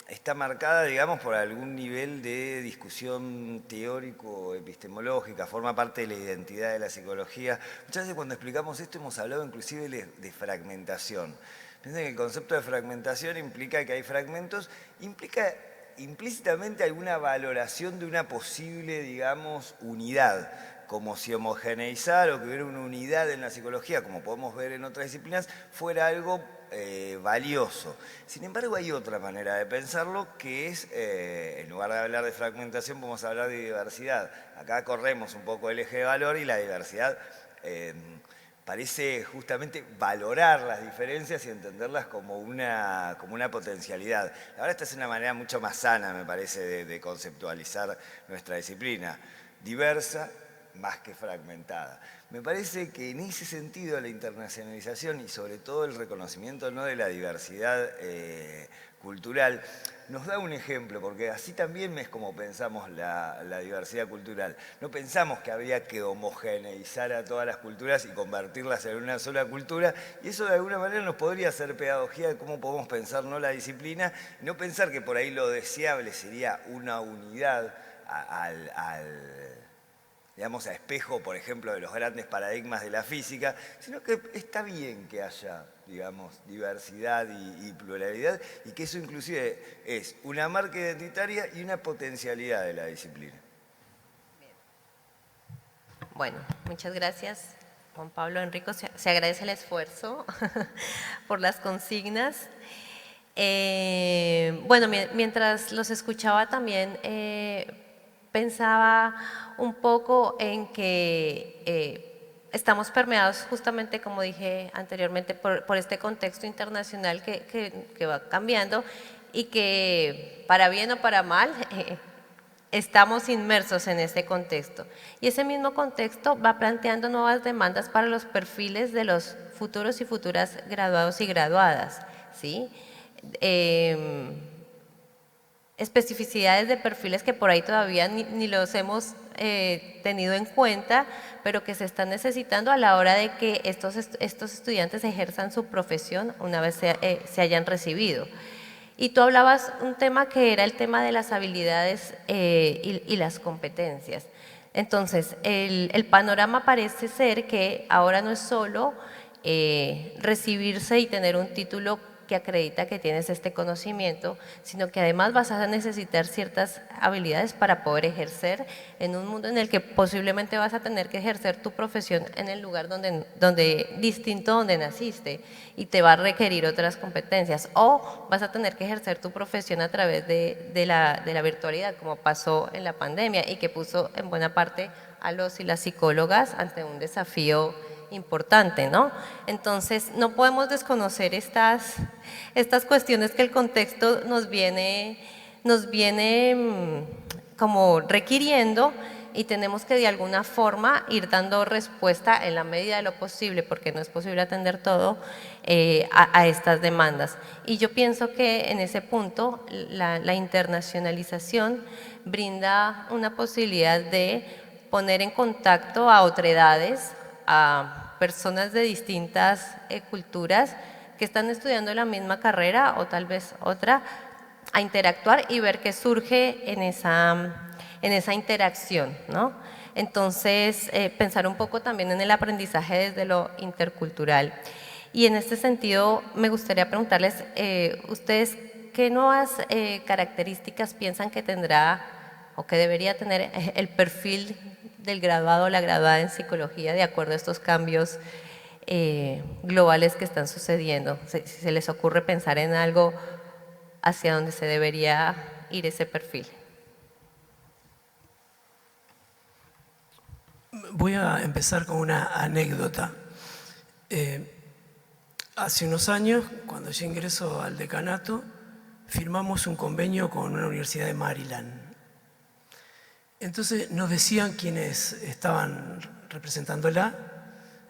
está marcada, digamos, por algún nivel de discusión teórico-epistemológica, forma parte de la identidad de la psicología. Muchas veces cuando explicamos esto hemos hablado inclusive de fragmentación. Piensen que el concepto de fragmentación implica que hay fragmentos, implica implícitamente alguna valoración de una posible, digamos, unidad, como si homogeneizar o que hubiera una unidad en la psicología, como podemos ver en otras disciplinas, fuera algo valioso. Sin embargo, hay otra manera de pensarlo, que es, en lugar de hablar de fragmentación, podemos hablar de diversidad. Acá corremos un poco el eje de valor y la diversidad parece justamente valorar las diferencias y entenderlas como una potencialidad. Ahora esta es una manera mucho más sana, me parece, de conceptualizar nuestra disciplina. Diversa, más que fragmentada. Me parece que en ese sentido la internacionalización y sobre todo el reconocimiento no de la diversidad cultural nos da un ejemplo, porque así también es como pensamos la diversidad cultural. No pensamos que habría que homogeneizar a todas las culturas y convertirlas en una sola cultura, y eso de alguna manera nos podría hacer pedagogía de cómo podemos pensar no la disciplina, no pensar que por ahí lo deseable sería una unidad digamos, a espejo, por ejemplo, de los grandes paradigmas de la física, sino que está bien que haya, digamos, diversidad y pluralidad, y que eso inclusive es una marca identitaria y una potencialidad de la disciplina. Bien. Bueno, muchas gracias, Juan Pablo, Enrico. Se agradece el esfuerzo por las consignas. Bueno, mientras los escuchaba también pensaba un poco en que estamos permeados justamente, como dije anteriormente, por este contexto internacional que va cambiando y que para bien o para mal estamos inmersos en este contexto. Y ese mismo contexto va planteando nuevas demandas para los perfiles de los futuros y futuras graduados y graduadas, ¿sí? Especificidades de perfiles que por ahí todavía ni los hemos tenido en cuenta, pero que se están necesitando a la hora de que estos estudiantes ejerzan su profesión una vez se hayan recibido. Y tú hablabas un tema que era el tema de las habilidades y las competencias. Entonces, el panorama parece ser que ahora no es solo recibirse y tener un título que acredita que tienes este conocimiento, sino que además vas a necesitar ciertas habilidades para poder ejercer en un mundo en el que posiblemente vas a tener que ejercer tu profesión en el lugar distinto donde naciste, y te va a requerir otras competencias, o vas a tener que ejercer tu profesión a través de la virtualidad, como pasó en la pandemia y que puso en buena parte a los y las psicólogas ante un desafío importante, ¿no? Entonces, no podemos desconocer estas cuestiones que el contexto nos viene como requiriendo, y tenemos que de alguna forma ir dando respuesta en la medida de lo posible, porque no es posible atender todo a estas demandas. Y yo pienso que en ese punto la internacionalización brinda una posibilidad de poner en contacto a otredades, a personas de distintas culturas que están estudiando la misma carrera o tal vez otra, a interactuar y ver qué surge en esa interacción, ¿no? Entonces, pensar un poco también en el aprendizaje desde lo intercultural. Y en este sentido, me gustaría preguntarles, ¿ustedes qué nuevas características piensan que tendrá o que debería tener el perfil del graduado o la graduada en psicología de acuerdo a estos cambios globales que están sucediendo? Si se les ocurre pensar en algo hacia donde se debería ir ese perfil. Voy a empezar con una anécdota. Hace unos años, cuando yo ingreso al decanato, firmamos un convenio con una universidad de Maryland. Entonces nos decían quienes estaban representándola,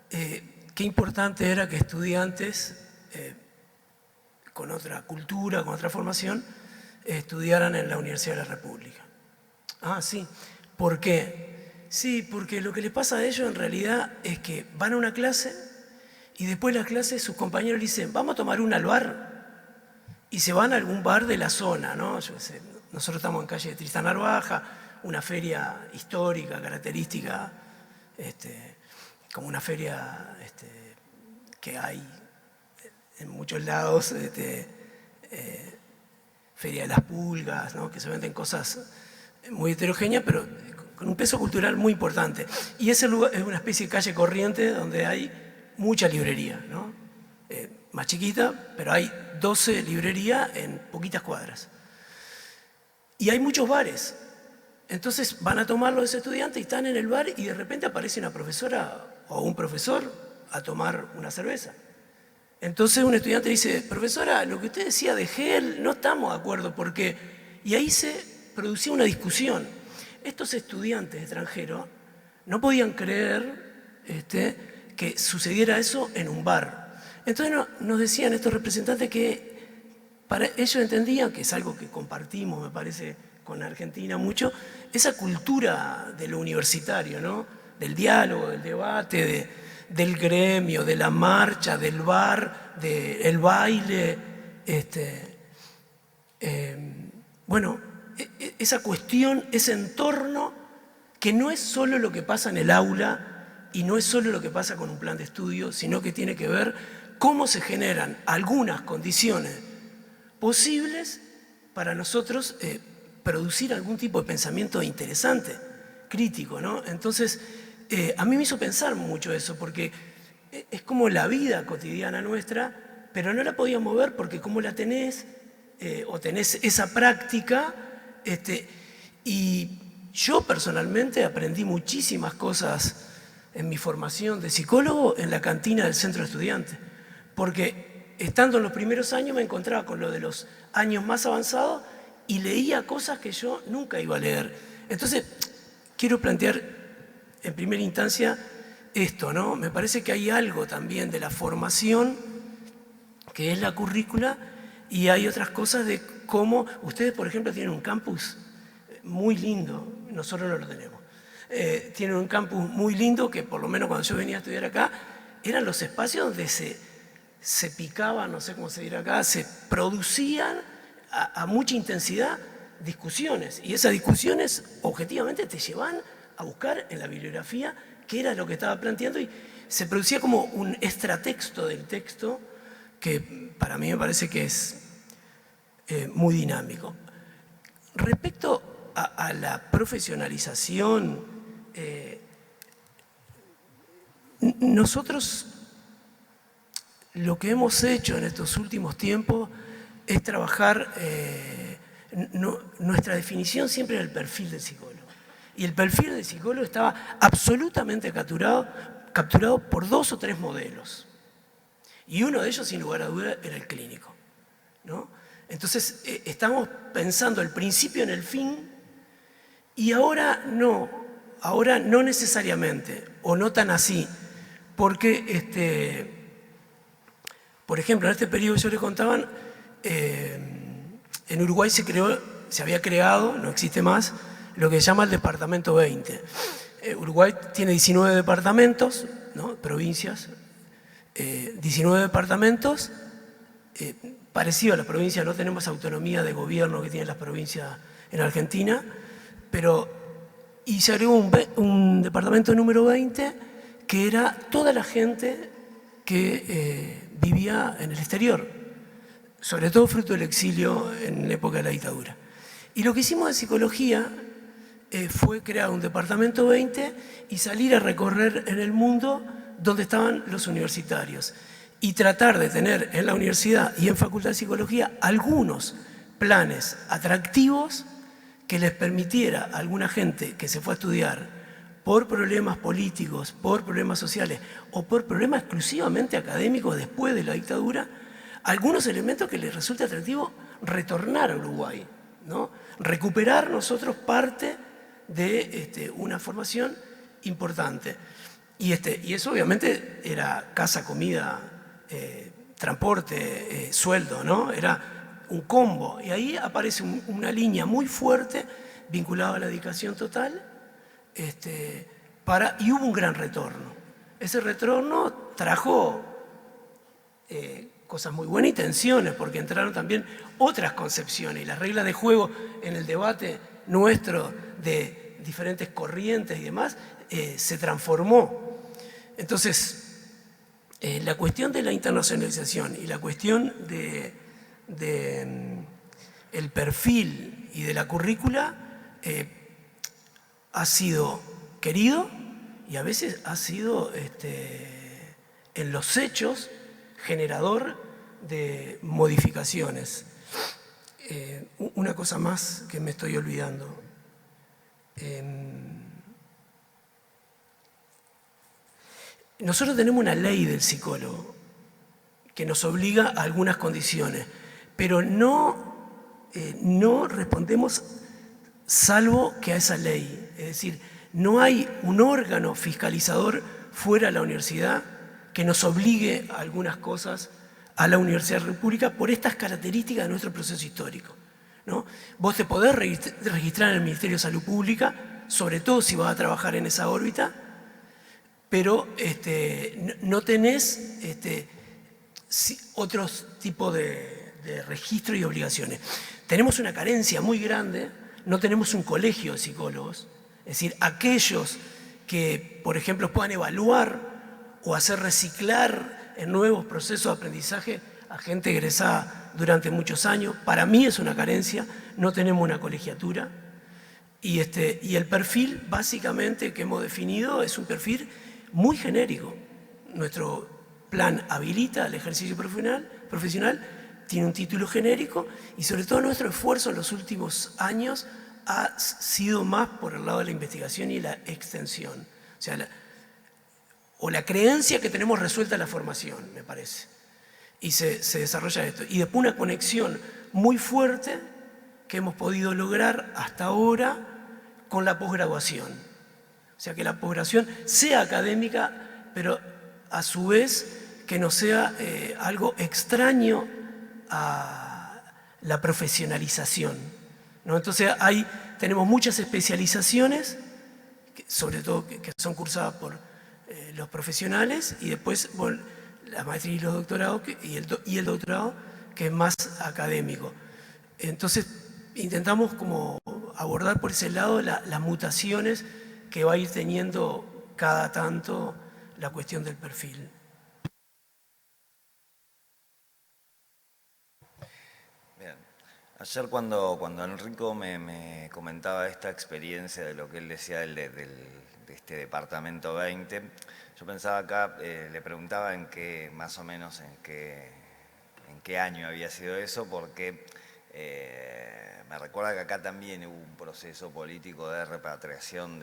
qué importante era que estudiantes con otra cultura, con otra formación, estudiaran en la Universidad de la República. Ah, sí. ¿Por qué? Sí, porque lo que les pasa a ellos en realidad es que van a una clase y después de la clase sus compañeros le dicen, vamos a tomar una al bar, y se van a algún bar de la zona, ¿no? Yo sé, nosotros estamos en calle Tristán Narvaja, una feria histórica, característica, como una feria que hay en muchos lados, feria de las pulgas, ¿no? Que se venden cosas muy heterogéneas, pero con un peso cultural muy importante. Y ese lugar es una especie de calle corriente donde hay mucha librería, ¿no? Más chiquita, pero hay 12 librerías en poquitas cuadras. Y hay muchos bares. Entonces van a tomar los estudiantes y están en el bar y de repente aparece una profesora o un profesor a tomar una cerveza. Entonces un estudiante dice, profesora, lo que usted decía de Hegel no estamos de acuerdo porque... Y ahí se producía una discusión. Estos estudiantes extranjeros no podían creer que sucediera eso en un bar. Entonces nos decían estos representantes que para ellos entendían, que es algo que compartimos, me parece, con Argentina mucho, esa cultura de lo universitario, ¿no? Del diálogo, del debate, del gremio, de la marcha, del bar, del baile. Bueno, esa cuestión, ese entorno que no es solo lo que pasa en el aula y no es solo lo que pasa con un plan de estudio, sino que tiene que ver cómo se generan algunas condiciones posibles para nosotros producir algún tipo de pensamiento interesante, crítico, ¿no? Entonces, a mí me hizo pensar mucho eso, porque es como la vida cotidiana nuestra, pero no la podíamos ver porque como la tenés, o tenés esa práctica, y yo personalmente aprendí muchísimas cosas en mi formación de psicólogo en la cantina del centro de estudiantes, porque estando en los primeros años me encontraba con lo de los años más avanzados y leía cosas que yo nunca iba a leer. Entonces, quiero plantear en primera instancia esto, ¿no? Me parece que hay algo también de la formación, que es la currícula, y hay otras cosas de cómo ustedes, por ejemplo, tienen un campus muy lindo, nosotros no lo tenemos. Tienen un campus muy lindo que por lo menos cuando yo venía a estudiar acá, eran los espacios donde se picaban, no sé cómo se dirá acá, se producían a mucha intensidad discusiones. Y esas discusiones objetivamente te llevan a buscar en la bibliografía qué era lo que estaba planteando y se producía como un extratexto del texto que para mí me parece que es muy dinámico. Respecto a la profesionalización, nosotros lo que hemos hecho en estos últimos tiempos es trabajar, nuestra definición siempre era el perfil del psicólogo. Y el perfil del psicólogo estaba absolutamente capturado por 2 o 3 modelos. Y uno de ellos, sin lugar a duda, era el clínico, ¿no? Entonces, estamos pensando el principio en el fin y ahora no necesariamente, o no tan así, porque, por ejemplo, en este periodo que yo les contaba, en Uruguay se había creado, no existe más, lo que se llama el Departamento 20. Uruguay tiene 19 departamentos, ¿no? Provincias, 19 departamentos, parecido a las provincias, no tenemos autonomía de gobierno que tienen las provincias en Argentina, y se agregó un departamento número 20 que era toda la gente que vivía en el exterior, sobre todo fruto del exilio en la época de la dictadura. Y lo que hicimos en psicología fue crear un departamento 20 y salir a recorrer en el mundo donde estaban los universitarios y tratar de tener en la universidad y en Facultad de Psicología algunos planes atractivos que les permitiera a alguna gente que se fue a estudiar por problemas políticos, por problemas sociales o por problemas exclusivamente académicos después de la dictadura, algunos elementos que les resulte atractivo retornar a Uruguay, ¿no? Recuperar nosotros parte de una formación importante. Y eso obviamente era casa, comida, transporte, sueldo, ¿no? Era un combo. Y ahí aparece una línea muy fuerte vinculada a la dedicación total, y hubo un gran retorno. Ese retorno trajo cosas muy buenas y tensiones, porque entraron también otras concepciones y las reglas de juego en el debate nuestro de diferentes corrientes y demás se transformó. Entonces, la cuestión de la internacionalización y la cuestión el perfil y de la currícula ha sido querido y a veces ha sido en los hechos generador de modificaciones. Una cosa más que me estoy olvidando. Nosotros tenemos una ley del psicólogo que nos obliga a algunas condiciones, pero no respondemos salvo que a esa ley. Es decir, no hay un órgano fiscalizador fuera de la universidad que nos obligue a algunas cosas a la Universidad República por estas características de nuestro proceso histórico, ¿no? Vos te podés registrar en el Ministerio de Salud Pública, sobre todo si vas a trabajar en esa órbita, pero no tenés otros tipos de registro y obligaciones. Tenemos una carencia muy grande, no tenemos un colegio de psicólogos, es decir, aquellos que, por ejemplo, puedan evaluar o hacer reciclar en nuevos procesos de aprendizaje a gente egresada durante muchos años. Para mí es una carencia, no tenemos una colegiatura. Y el perfil, básicamente, que hemos definido es un perfil muy genérico. Nuestro plan habilita el ejercicio profesional, tiene un título genérico y sobre todo nuestro esfuerzo en los últimos años ha sido más por el lado de la investigación y la extensión. O sea, la creencia que tenemos resuelta la formación, me parece. y se desarrolla esto. Y después una conexión muy fuerte que hemos podido lograr hasta ahora con la posgraduación. O sea, que la posgraduación sea académica, pero a su vez que no sea algo extraño a la profesionalización, ¿no? Entonces tenemos muchas especializaciones, sobre todo que son cursadas por los profesionales, y después la maestría y los doctorados y el doctorado, que es más académico. Entonces intentamos como abordar por ese lado las mutaciones que va a ir teniendo cada tanto la cuestión del perfil. Bien. Ayer cuando Enrico me comentaba esta experiencia de lo que él decía de este departamento 20, yo pensaba acá, le preguntaba más o menos en qué año había sido eso, porque me recuerda que acá también hubo un proceso político de repatriación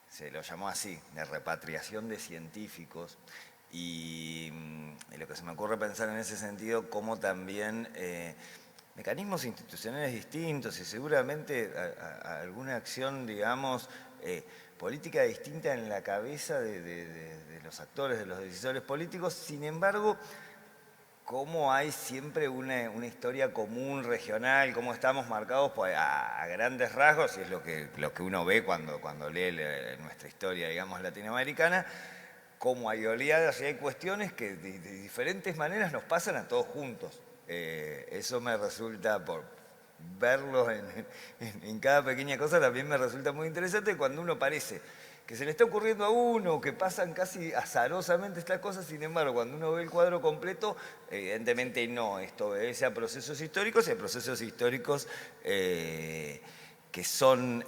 se lo llamó así, de repatriación de científicos, y lo que se me ocurre pensar en ese sentido, como también mecanismos institucionales distintos y seguramente alguna acción, digamos, política distinta en la cabeza de los actores, de los decisores políticos. Sin embargo, cómo hay siempre una historia común, regional, cómo estamos marcados pues, a grandes rasgos, y es lo que uno ve cuando lee nuestra historia, digamos, latinoamericana, cómo hay oleadas y hay cuestiones que de diferentes maneras nos pasan a todos juntos. Eso me resulta, por verlo en cada pequeña cosa, también me resulta muy interesante cuando uno parece que se le está ocurriendo a uno, que pasan casi azarosamente estas cosas. Sin embargo, cuando uno ve el cuadro completo, evidentemente no, esto obedece a procesos históricos y a procesos históricos que son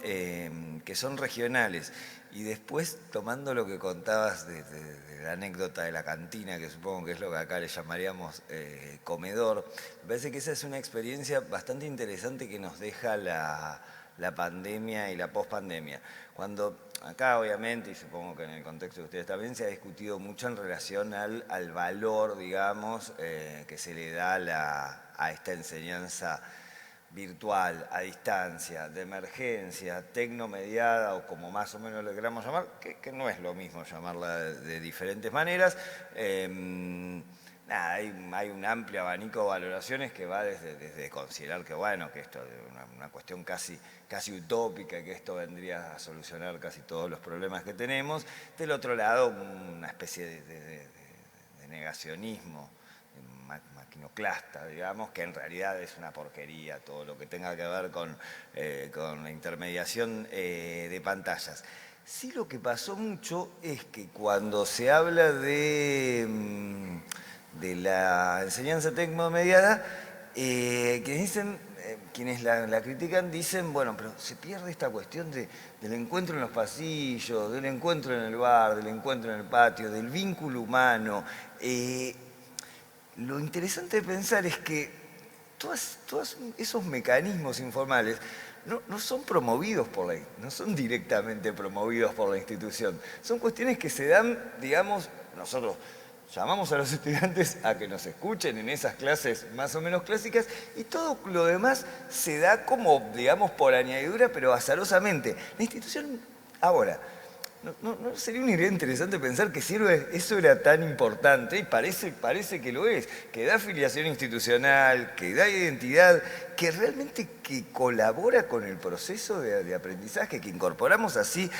regionales. Y después, tomando lo que contabas de la anécdota de la cantina, que supongo que es lo que acá le llamaríamos comedor, me parece que esa es una experiencia bastante interesante que nos deja la pandemia y la pospandemia. Cuando acá, obviamente, y supongo que en el contexto de ustedes también, se ha discutido mucho en relación al valor, digamos, que se le da a esta enseñanza virtual, a distancia, de emergencia, tecnomediada, o como más o menos le queramos llamar, que no es lo mismo llamarla de diferentes maneras. Hay un amplio abanico de valoraciones que va desde considerar que, bueno, que esto es una cuestión casi utópica, que esto vendría a solucionar casi todos los problemas que tenemos. Del otro lado, una especie de negacionismo maquinoclasta, digamos, que en realidad es una porquería todo lo que tenga que ver con la intermediación de pantallas. Sí, lo que pasó mucho es que cuando se habla de la enseñanza tecnomediada, quienes la critican dicen, bueno, pero se pierde esta cuestión del encuentro en los pasillos, del encuentro en el bar, del encuentro en el patio, del vínculo humano. Lo interesante de pensar es que todos esos mecanismos informales no son promovidos no son directamente promovidos por la institución. Son cuestiones que se dan, digamos, nosotros llamamos a los estudiantes a que nos escuchen en esas clases más o menos clásicas, y todo lo demás se da como, digamos, por añadidura, pero azarosamente. La institución, ahora, ¿no sería una idea interesante pensar que eso era tan importante? Y parece que lo es, que da afiliación institucional, que da identidad, que realmente que colabora con el proceso de aprendizaje, que incorporamos así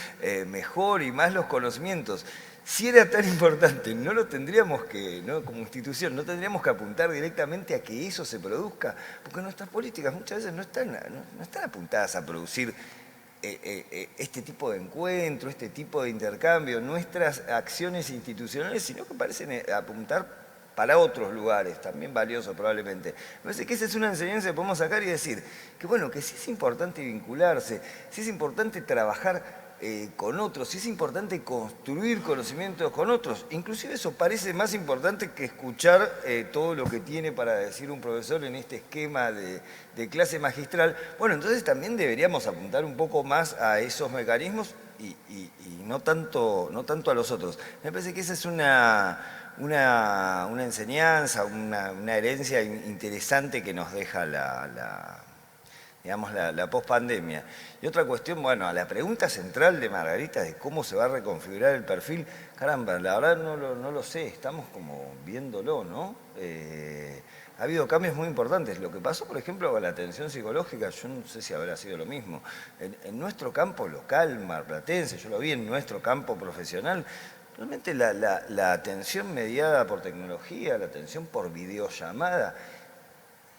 mejor y más los conocimientos. Si era tan importante, no lo tendríamos que, ¿no? Como institución, no tendríamos que apuntar directamente a que eso se produzca, porque nuestras políticas muchas veces no están apuntadas a producir este tipo de encuentro, este tipo de intercambio, nuestras acciones institucionales, sino que parecen apuntar para otros lugares, también valiosos probablemente. Me parece que esa es una enseñanza que podemos sacar y decir que, bueno, que sí es importante vincularse, sí es importante trabajar con otros, sí es importante construir conocimientos con otros. Inclusive eso parece más importante que escuchar todo lo que tiene para decir un profesor en este esquema de clase magistral. Bueno, entonces también deberíamos apuntar un poco más a esos mecanismos y no tanto a los otros. Me parece que esa es una una enseñanza, una herencia interesante que nos deja digamos, la pospandemia. Y otra cuestión, bueno, a la pregunta central de Margarita de cómo se va a reconfigurar el perfil, caramba, la verdad no lo sé, estamos como viéndolo, ¿no? Ha habido cambios muy importantes. Lo que pasó, por ejemplo, con la atención psicológica, yo no sé si habrá sido lo mismo. En nuestro campo local, marplatense, yo lo vi en nuestro campo profesional, realmente la atención mediada por tecnología, la atención por videollamada,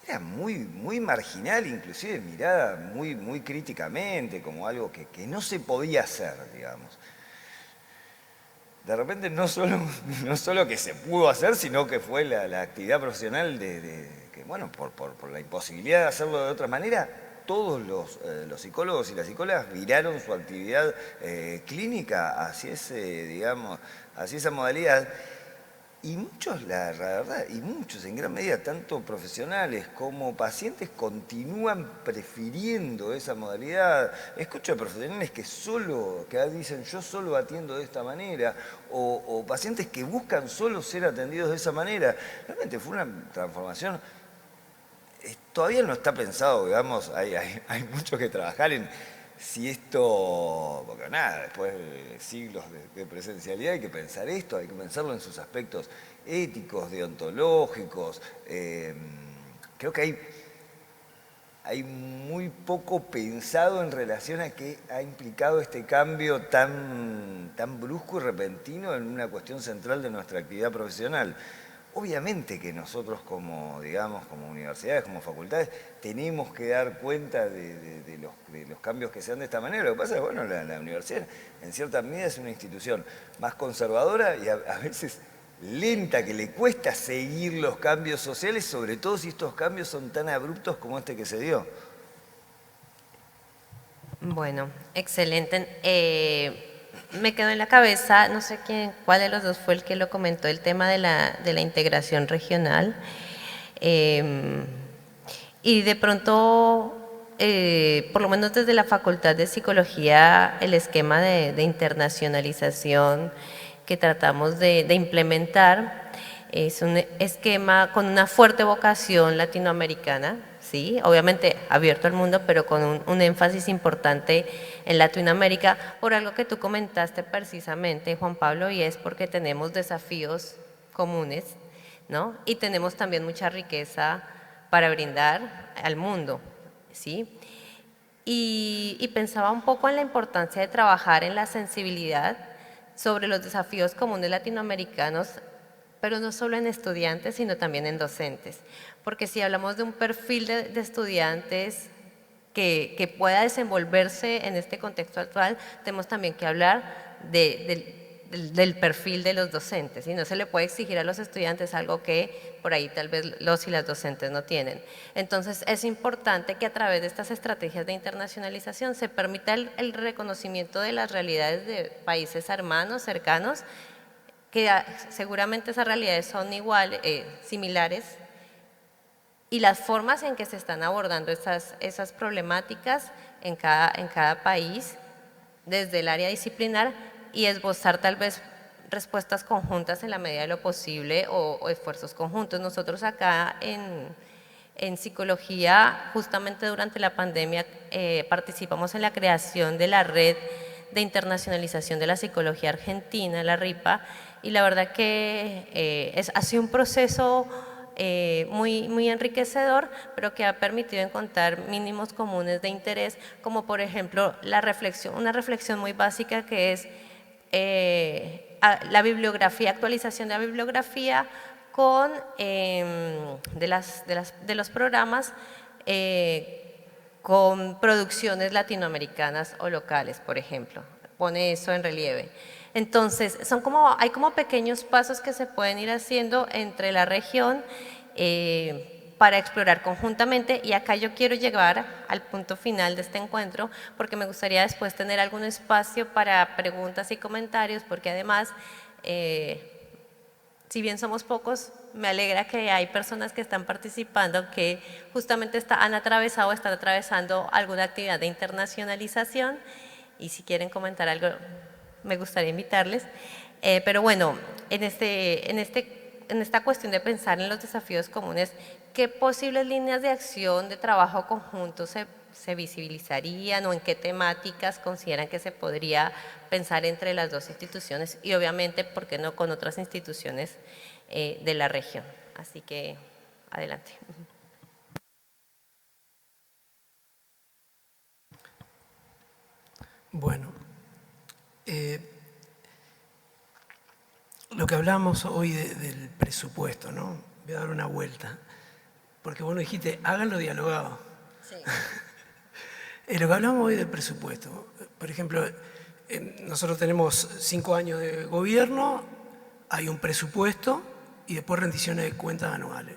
era muy marginal, inclusive mirada muy críticamente, como algo que no se podía hacer, digamos. De repente no solo que se pudo hacer, sino que fue la actividad profesional que, bueno, por la imposibilidad de hacerlo de otra manera, todos los psicólogos y las psicólogas viraron su actividad clínica hacia digamos, hacia esa modalidad. Y muchos, la verdad, y muchos en gran medida, tanto profesionales como pacientes, continúan prefiriendo esa modalidad. Escucho a profesionales que dicen yo solo atiendo de esta manera, o pacientes que buscan solo ser atendidos de esa manera. Realmente fue una transformación. Todavía no está pensado, digamos, hay mucho que trabajar en si esto, porque nada, después de siglos de presencialidad hay que pensar esto, hay que pensarlo en sus aspectos éticos, deontológicos. Creo que hay muy poco pensado en relación a qué ha implicado este cambio tan brusco y repentino en una cuestión central de nuestra actividad profesional. Obviamente que nosotros como universidades, como facultades, tenemos que dar cuenta de los cambios que se dan de esta manera. Lo que pasa es que, bueno, la universidad en cierta medida es una institución más conservadora y a veces lenta, que le cuesta seguir los cambios sociales, sobre todo si estos cambios son tan abruptos como este que se dio. Bueno, excelente. Me quedó en la cabeza, no sé cuál de los dos fue el que lo comentó, el tema de la integración regional. Y de pronto, por lo menos desde la Facultad de Psicología, el esquema de internacionalización que tratamos de implementar es un esquema con una fuerte vocación latinoamericana, ¿sí? Obviamente abierto al mundo, pero con un énfasis importante en Latinoamérica, por algo que tú comentaste precisamente, Juan Pablo, y es porque tenemos desafíos comunes, ¿no? Y tenemos también mucha riqueza para brindar al mundo, ¿sí? Y pensaba un poco en la importancia de trabajar en la sensibilidad sobre los desafíos comunes latinoamericanos, pero no solo en estudiantes, sino también en docentes. Porque si hablamos de un perfil de estudiantes que pueda desenvolverse en este contexto actual, tenemos también que hablar del perfil de los docentes, y no se le puede exigir a los estudiantes algo que por ahí tal vez los y las docentes no tienen. Entonces es importante que a través de estas estrategias de internacionalización se permita el reconocimiento de las realidades de países hermanos, cercanos, que seguramente esas realidades son similares, y las formas en que se están abordando esas problemáticas en cada país desde el área disciplinar, y esbozar tal vez respuestas conjuntas en la medida de lo posible o esfuerzos conjuntos. Nosotros acá en psicología, justamente durante la pandemia, participamos en la creación de la Red de Internacionalización de la Psicología Argentina, la RIPA, y la verdad que ha sido un proceso muy enriquecedor, pero que ha permitido encontrar mínimos comunes de interés, como por ejemplo una reflexión muy básica que es la bibliografía, actualización de la bibliografía de los programas con producciones latinoamericanas o locales, por ejemplo. Pone eso en relieve. Entonces, hay como pequeños pasos que se pueden ir haciendo entre la región para explorar conjuntamente, y acá yo quiero llegar al punto final de este encuentro, porque me gustaría después tener algún espacio para preguntas y comentarios, porque además, si bien somos pocos, me alegra que hay personas que están participando que justamente están atravesando alguna actividad de internacionalización, y si quieren comentar algo, me gustaría invitarles. Pero bueno, en esta cuestión de pensar en los desafíos comunes, ¿qué posibles líneas de acción, de trabajo conjunto se visibilizarían o en qué temáticas consideran que se podría pensar entre las dos instituciones y obviamente, ¿por qué no con otras instituciones de la región? Así que, adelante. Bueno, lo que hablamos hoy del presupuesto, ¿no? Voy a dar una vuelta, porque vos nos dijiste, háganlo dialogado. Sí. Lo que hablamos hoy del presupuesto, por ejemplo, nosotros tenemos 5 años de gobierno, hay un presupuesto y después rendiciones de cuentas anuales.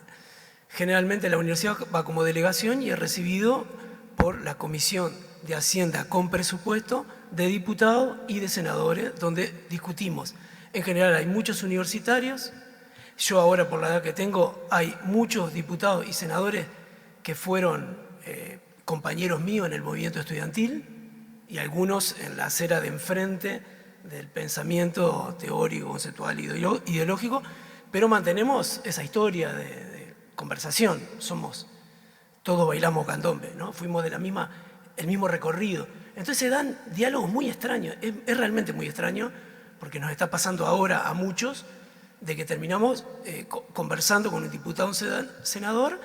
Generalmente la universidad va como delegación y es recibido por la Comisión de Hacienda con presupuesto de diputados y de senadores, donde discutimos. En general hay muchos universitarios, yo ahora por la edad que tengo hay muchos diputados y senadores que fueron compañeros míos en el movimiento estudiantil y algunos en la acera de enfrente del pensamiento teórico, conceptual, ideológico, pero mantenemos esa historia de conversación, todos bailamos candombe, ¿no? Fuimos de el mismo recorrido. Entonces se dan diálogos muy extraños, es realmente muy extraño, porque nos está pasando ahora a muchos, de que terminamos conversando con un diputado, un senador,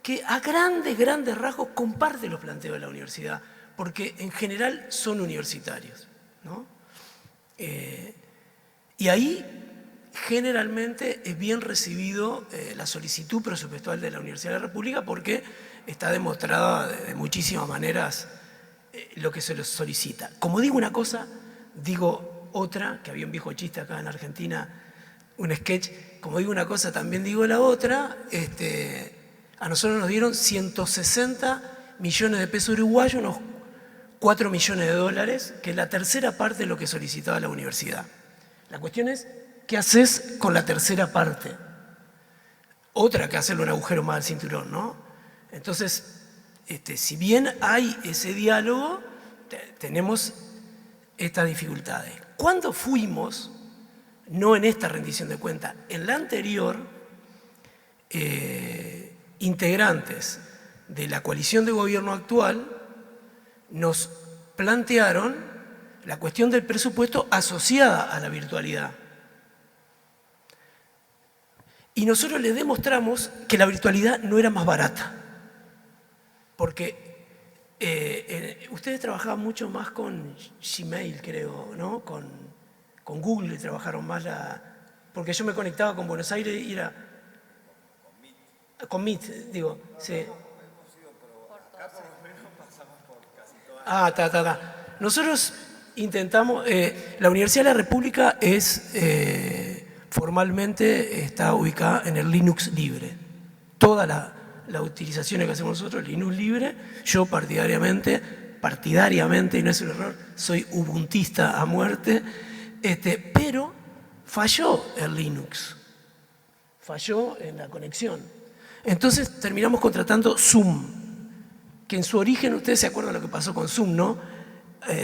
que a grandes rasgos comparte los planteos de la universidad, porque en general son universitarios, ¿no? Y ahí generalmente es bien recibido la solicitud presupuestal de la Universidad de la República porque está demostrada de muchísimas maneras lo que se les solicita. Como digo una cosa, digo otra, que había un viejo chiste acá en Argentina, un sketch, como digo una cosa también digo la otra. A nosotros nos dieron 160 millones de pesos uruguayos, unos 4 millones de dólares, que es la tercera parte de lo que solicitaba la universidad. La cuestión es, ¿qué haces con la tercera parte? Otra que hacerle un agujero más al cinturón, ¿no? Entonces, si bien hay ese diálogo, tenemos estas dificultades. Cuando fuimos, no en esta rendición de cuentas, en la anterior, integrantes de la coalición de gobierno actual nos plantearon la cuestión del presupuesto asociada a la virtualidad. Y nosotros les demostramos que la virtualidad no era más barata, porque ustedes trabajaban mucho más con Gmail, creo, ¿no? Con Google trabajaron más porque yo me conectaba con Buenos Aires y era... Con Meet, digo, sí. Nosotros intentamos... la Universidad de la República formalmente está ubicada en el Linux libre. Todas las utilizaciones que hacemos nosotros, Linux libre. Yo partidariamente, y no es un error, soy ubuntista a muerte, pero falló el Linux, falló en la conexión. Entonces terminamos contratando Zoom, que en su origen, ustedes se acuerdan lo que pasó con Zoom, ¿no?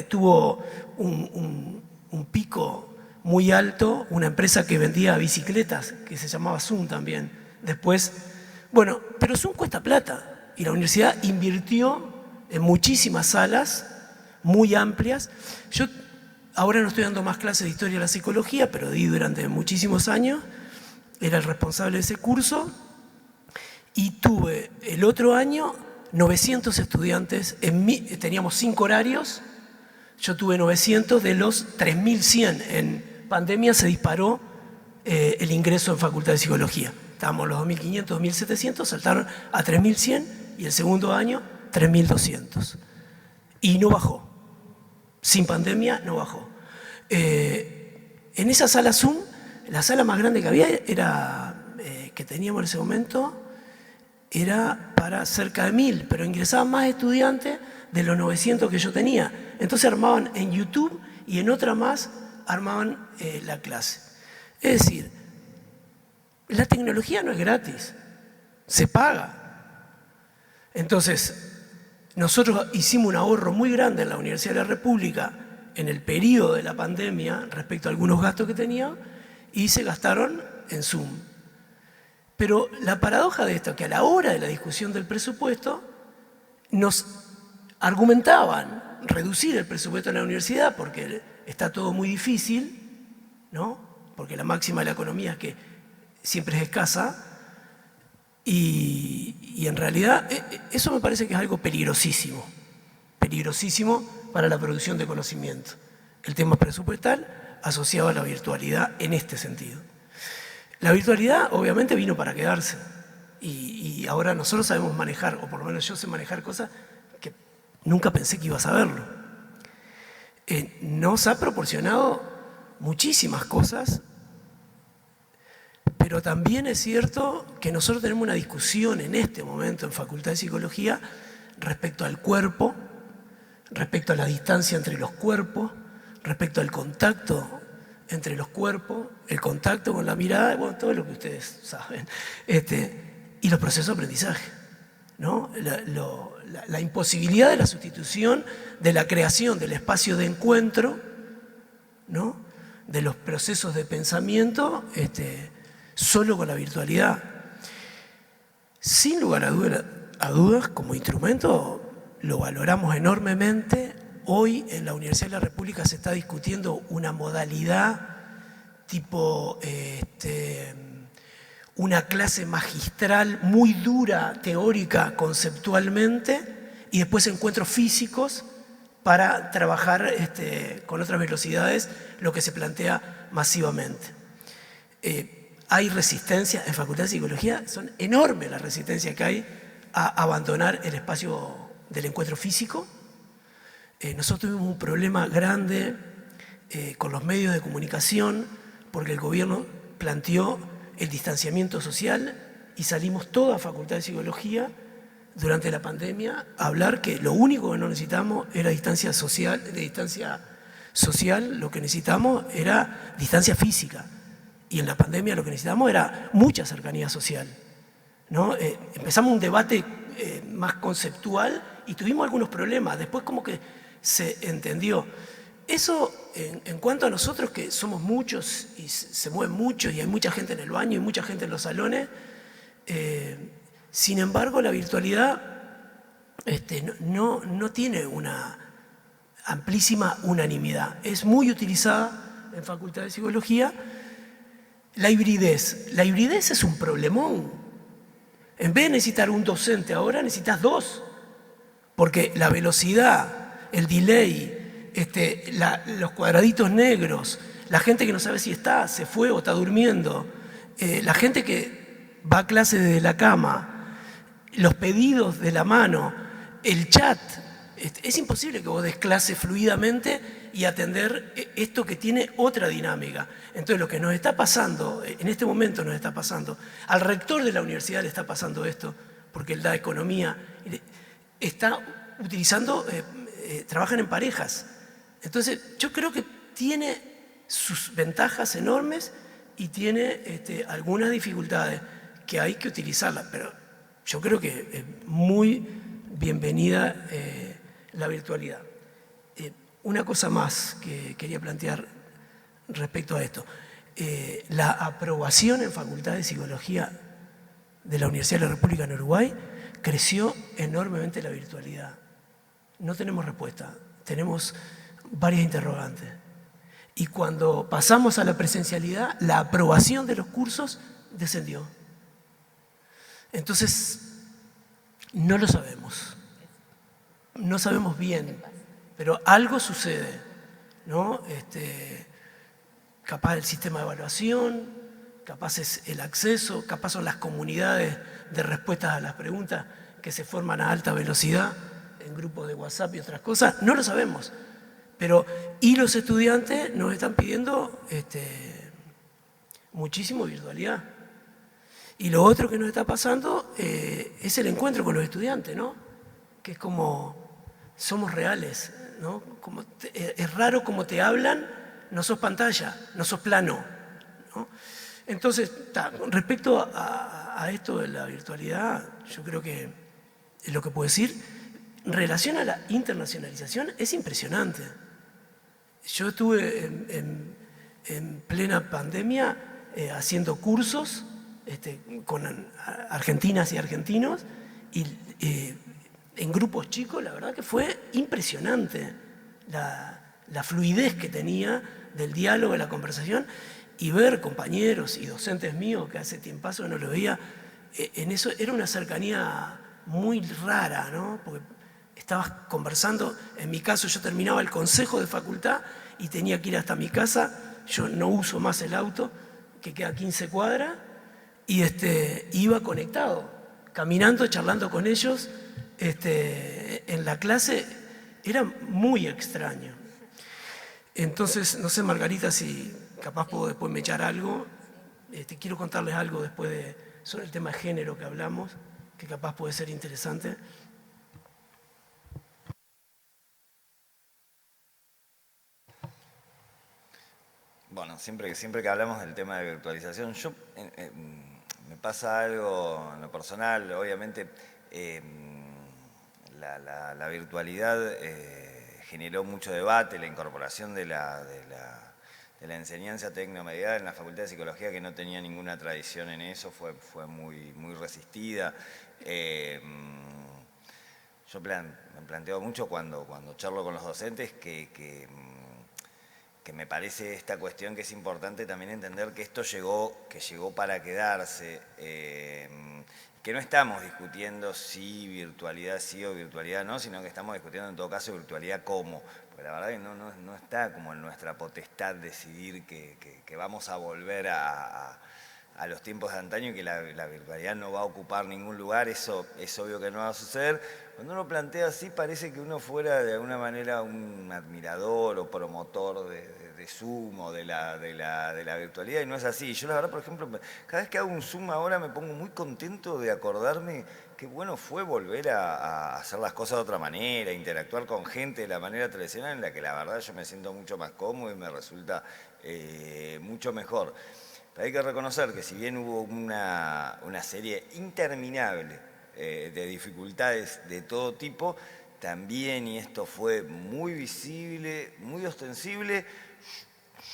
Tuvo un pico muy alto, una empresa que vendía bicicletas, que se llamaba Zoom también. Después, bueno, pero Zoom cuesta plata, y la universidad invirtió en muchísimas salas muy amplias. Yo ahora no estoy dando más clases de historia de la psicología, pero di durante muchísimos años, era el responsable de ese curso, y tuve el otro año 900 estudiantes, teníamos 5 horarios, yo tuve 900 de los 3.100. En pandemia se disparó el ingreso en Facultad de Psicología. Estábamos los 2.500, 2.700, saltaron a 3.100 y el segundo año 3.200. Y no bajó. Sin pandemia no bajó. En esa sala Zoom, la sala más grande que había que teníamos en ese momento, era para cerca de 1.000, pero ingresaban más estudiantes de los 900 que yo tenía. Entonces armaban en YouTube y en otra más armaban la clase. Es decir, la tecnología no es gratis, se paga. Entonces, nosotros hicimos un ahorro muy grande en la Universidad de la República en el periodo de la pandemia respecto a algunos gastos que tenía y se gastaron en Zoom. Pero la paradoja de esto es que a la hora de la discusión del presupuesto nos argumentaban reducir el presupuesto en la universidad porque está todo muy difícil, ¿no? Porque la máxima de la economía es que siempre es escasa y en realidad eso me parece que es algo peligrosísimo para la producción de conocimiento. El tema presupuestal asociado a la virtualidad en este sentido. La virtualidad obviamente vino para quedarse y ahora nosotros sabemos manejar, o por lo menos yo sé manejar cosas que nunca pensé que iba a saberlo. Nos ha proporcionado muchísimas cosas, pero también es cierto que nosotros tenemos una discusión en este momento en Facultad de Psicología respecto al cuerpo, respecto a la distancia entre los cuerpos, respecto al contacto entre los cuerpos, el contacto con la mirada, bueno, todo lo que ustedes saben, y los procesos de aprendizaje, ¿no? La imposibilidad de la sustitución de la creación del espacio de encuentro, ¿no? De los procesos de pensamiento solo con la virtualidad. Sin lugar a dudas, como instrumento lo valoramos enormemente. Hoy en la Universidad de la República se está discutiendo una modalidad tipo una clase magistral muy dura, teórica, conceptualmente, y después encuentros físicos para trabajar con otras velocidades lo que se plantea masivamente. Hay resistencia en Facultad de Psicología, son enormes las resistencias que hay a abandonar el espacio del encuentro físico. Nosotros tuvimos un problema grande con los medios de comunicación porque el gobierno planteó el distanciamiento social y salimos toda Facultad de Psicología durante la pandemia a hablar que lo único que no necesitamos era distancia social, lo que necesitamos era distancia física. Y en la pandemia lo que necesitamos era mucha cercanía social, ¿no? Empezamos un debate más conceptual y tuvimos algunos problemas. Después como que se entendió. Eso en cuanto a nosotros, que somos muchos y se mueven muchos y hay mucha gente en el baño y mucha gente en los salones, sin embargo la virtualidad no tiene una amplísima unanimidad. Es muy utilizada en Facultad de Psicología. La hibridez es un problemón. En vez de necesitar un docente ahora, necesitas dos. Porque la velocidad, el delay, los cuadraditos negros, la gente que no sabe si se fue o está durmiendo, la gente que va a clase desde la cama, los pedidos de la mano, el chat. Es imposible que vos des clase fluidamente y atender esto que tiene otra dinámica. Entonces lo que nos está pasando, en este momento nos está pasando, al rector de la universidad le está pasando esto, porque él da economía, está utilizando, trabajan en parejas. Entonces yo creo que tiene sus ventajas enormes y tiene algunas dificultades que hay que utilizarlas, pero yo creo que es muy bienvenida la virtualidad. Una cosa más que quería plantear respecto a esto. La aprobación en Facultad de Psicología de la Universidad de la República en Uruguay creció enormemente la virtualidad. No tenemos respuesta, tenemos varias interrogantes. Y cuando pasamos a la presencialidad, la aprobación de los cursos descendió. Entonces, no lo sabemos. No sabemos bien, pero algo sucede, ¿no? Capaz el sistema de evaluación, capaz es el acceso, capaz son las comunidades de respuestas a las preguntas que se forman a alta velocidad en grupos de WhatsApp y otras cosas. No lo sabemos, pero y los estudiantes nos están pidiendo muchísimo virtualidad. Y lo otro que nos está pasando es el encuentro con los estudiantes, ¿no? Que es como somos reales, ¿no? Es raro como te hablan, no sos pantalla, no sos plano, ¿no? Entonces, respecto a esto de la virtualidad, yo creo que es lo que puedo decir. En relación a la internacionalización, es impresionante. Yo estuve en plena pandemia haciendo cursos con argentinas y argentinos y en grupos chicos, la verdad que fue impresionante la fluidez que tenía del diálogo, de la conversación, y ver compañeros y docentes míos que hace tiempazo no lo veía, en eso era una cercanía muy rara, ¿no? Porque estabas conversando, en mi caso yo terminaba el consejo de facultad y tenía que ir hasta mi casa, yo no uso más el auto, que queda a 15 cuadras, y iba conectado, caminando, charlando con ellos, en la clase, era muy extraño. Entonces, no sé, Margarita, si capaz puedo después me echar algo. Quiero contarles algo después sobre el tema de género que hablamos, que capaz puede ser interesante. Bueno, siempre que hablamos del tema de virtualización, me pasa algo en lo personal, obviamente la virtualidad generó mucho debate, la incorporación de la enseñanza tecnomediada en la Facultad de Psicología, que no tenía ninguna tradición en eso, fue muy resistida. Yo me planteo mucho cuando charlo con los docentes que me parece esta cuestión que es importante también entender que esto llegó para quedarse, que no estamos discutiendo si virtualidad sí o virtualidad no, sino que estamos discutiendo en todo caso virtualidad cómo, porque la verdad que no está como en nuestra potestad decidir que vamos a volver a los tiempos de antaño y que la virtualidad no va a ocupar ningún lugar, eso es obvio que no va a suceder. Cuando uno plantea así parece que uno fuera de alguna manera un admirador o promotor de Zoom o de la virtualidad, y no es así. Yo la verdad, por ejemplo, cada vez que hago un Zoom ahora me pongo muy contento de acordarme qué bueno fue volver a hacer las cosas de otra manera, interactuar con gente de la manera tradicional en la que la verdad yo me siento mucho más cómodo y me resulta mucho mejor. Pero hay que reconocer que si bien hubo una serie interminable de dificultades de todo tipo, también, y esto fue muy visible, muy ostensible,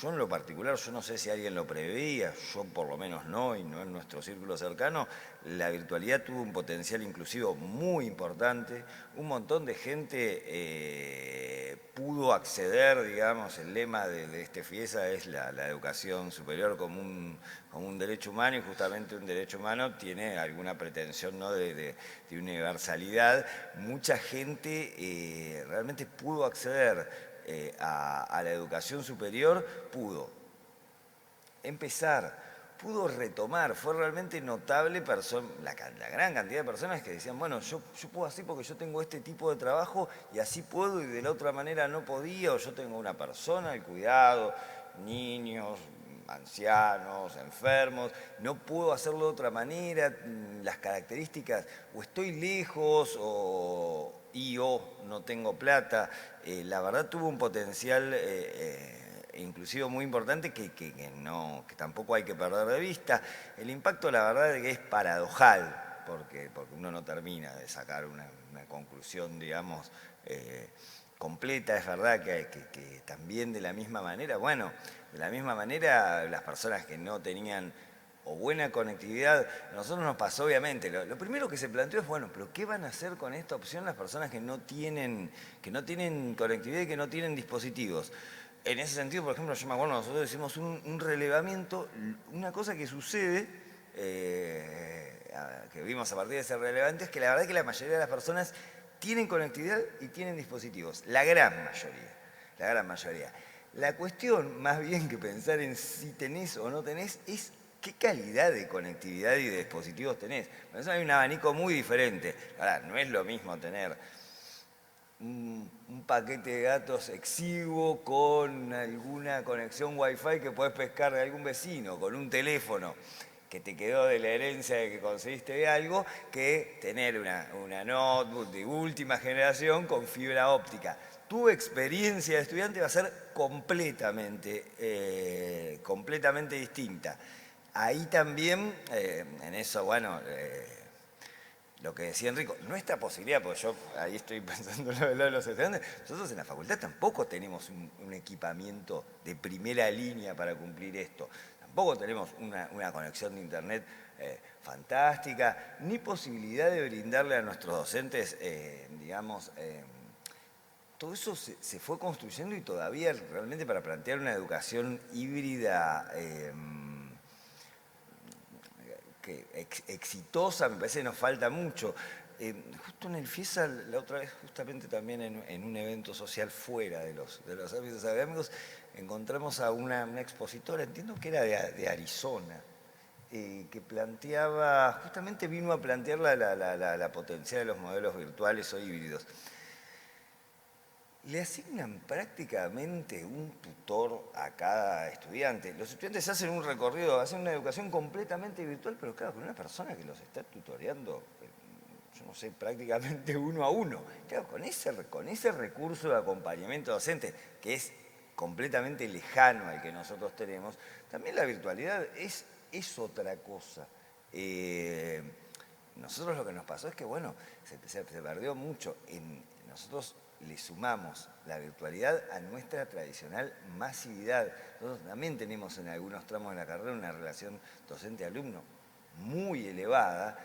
yo en lo particular, yo no sé si alguien lo preveía, yo por lo menos no, y no en nuestro círculo cercano, la virtualidad tuvo un potencial inclusivo muy importante, un montón de gente pudo acceder, digamos, el lema de este FIESA es la educación superior como un derecho humano, y justamente un derecho humano tiene alguna pretensión, ¿no?, de universalidad. Mucha gente realmente pudo acceder a la educación superior, pudo empezar, pudo retomar. Fue realmente notable la gran cantidad de personas que decían, bueno, yo puedo así porque yo tengo este tipo de trabajo y así puedo, y de la otra manera no podía, o yo tengo una persona al cuidado, niños, ancianos, enfermos, no puedo hacerlo de otra manera, las características, o estoy lejos o no tengo plata. La verdad tuvo un potencial inclusive muy importante que tampoco hay que perder de vista. El impacto, la verdad, es que es paradojal, porque uno no termina de sacar una conclusión, digamos, completa. Es verdad que también de la misma manera, las personas que no tenían o buena conectividad, a nosotros nos pasó obviamente, lo primero que se planteó es, bueno, pero ¿qué van a hacer con esta opción las personas que no tienen conectividad y que no tienen dispositivos? En ese sentido, por ejemplo, yo me acuerdo, nosotros hicimos un relevamiento, una cosa que sucede, que vimos a partir de ese relevante, es que la verdad es que la mayoría de las personas tienen conectividad y tienen dispositivos, la gran mayoría. La cuestión, más bien que pensar en si tenés o no tenés, es qué calidad de conectividad y de dispositivos tenés. Por eso hay un abanico muy diferente. Ahora, no es lo mismo tener un paquete de datos exiguo con alguna conexión Wi-Fi que podés pescar de algún vecino, con un teléfono que te quedó de la herencia de que conseguiste de algo, que tener una notebook de última generación con fibra óptica. Tu experiencia de estudiante va a ser completamente distinta. Ahí también, en eso, bueno, lo que decía Enrico, nuestra posibilidad, porque yo ahí estoy pensando en lo de los estudiantes, nosotros en la facultad tampoco tenemos un equipamiento de primera línea para cumplir esto. Tampoco tenemos una conexión de internet fantástica, ni posibilidad de brindarle a nuestros docentes, digamos, todo eso se fue construyendo y todavía realmente para plantear una educación híbrida exitosa, me parece que nos falta mucho. Justo en el FIESA, la otra vez, justamente también en un evento social fuera de los ámbitos académicos, encontramos a una expositora, entiendo que era de Arizona, que planteaba, justamente vino a plantear la potencial de los modelos virtuales o híbridos. Le asignan prácticamente un tutor a cada estudiante. Los estudiantes hacen un recorrido, hacen una educación completamente virtual, pero claro, con una persona que los está tutoreando, yo no sé, prácticamente uno a uno. Claro, con ese recurso de acompañamiento docente, que es completamente lejano al que nosotros tenemos, también la virtualidad es otra cosa. Nosotros lo que nos pasó es que, bueno, se perdió mucho. Nosotros le sumamos la virtualidad a nuestra tradicional masividad. Nosotros también tenemos en algunos tramos de la carrera una relación docente-alumno muy elevada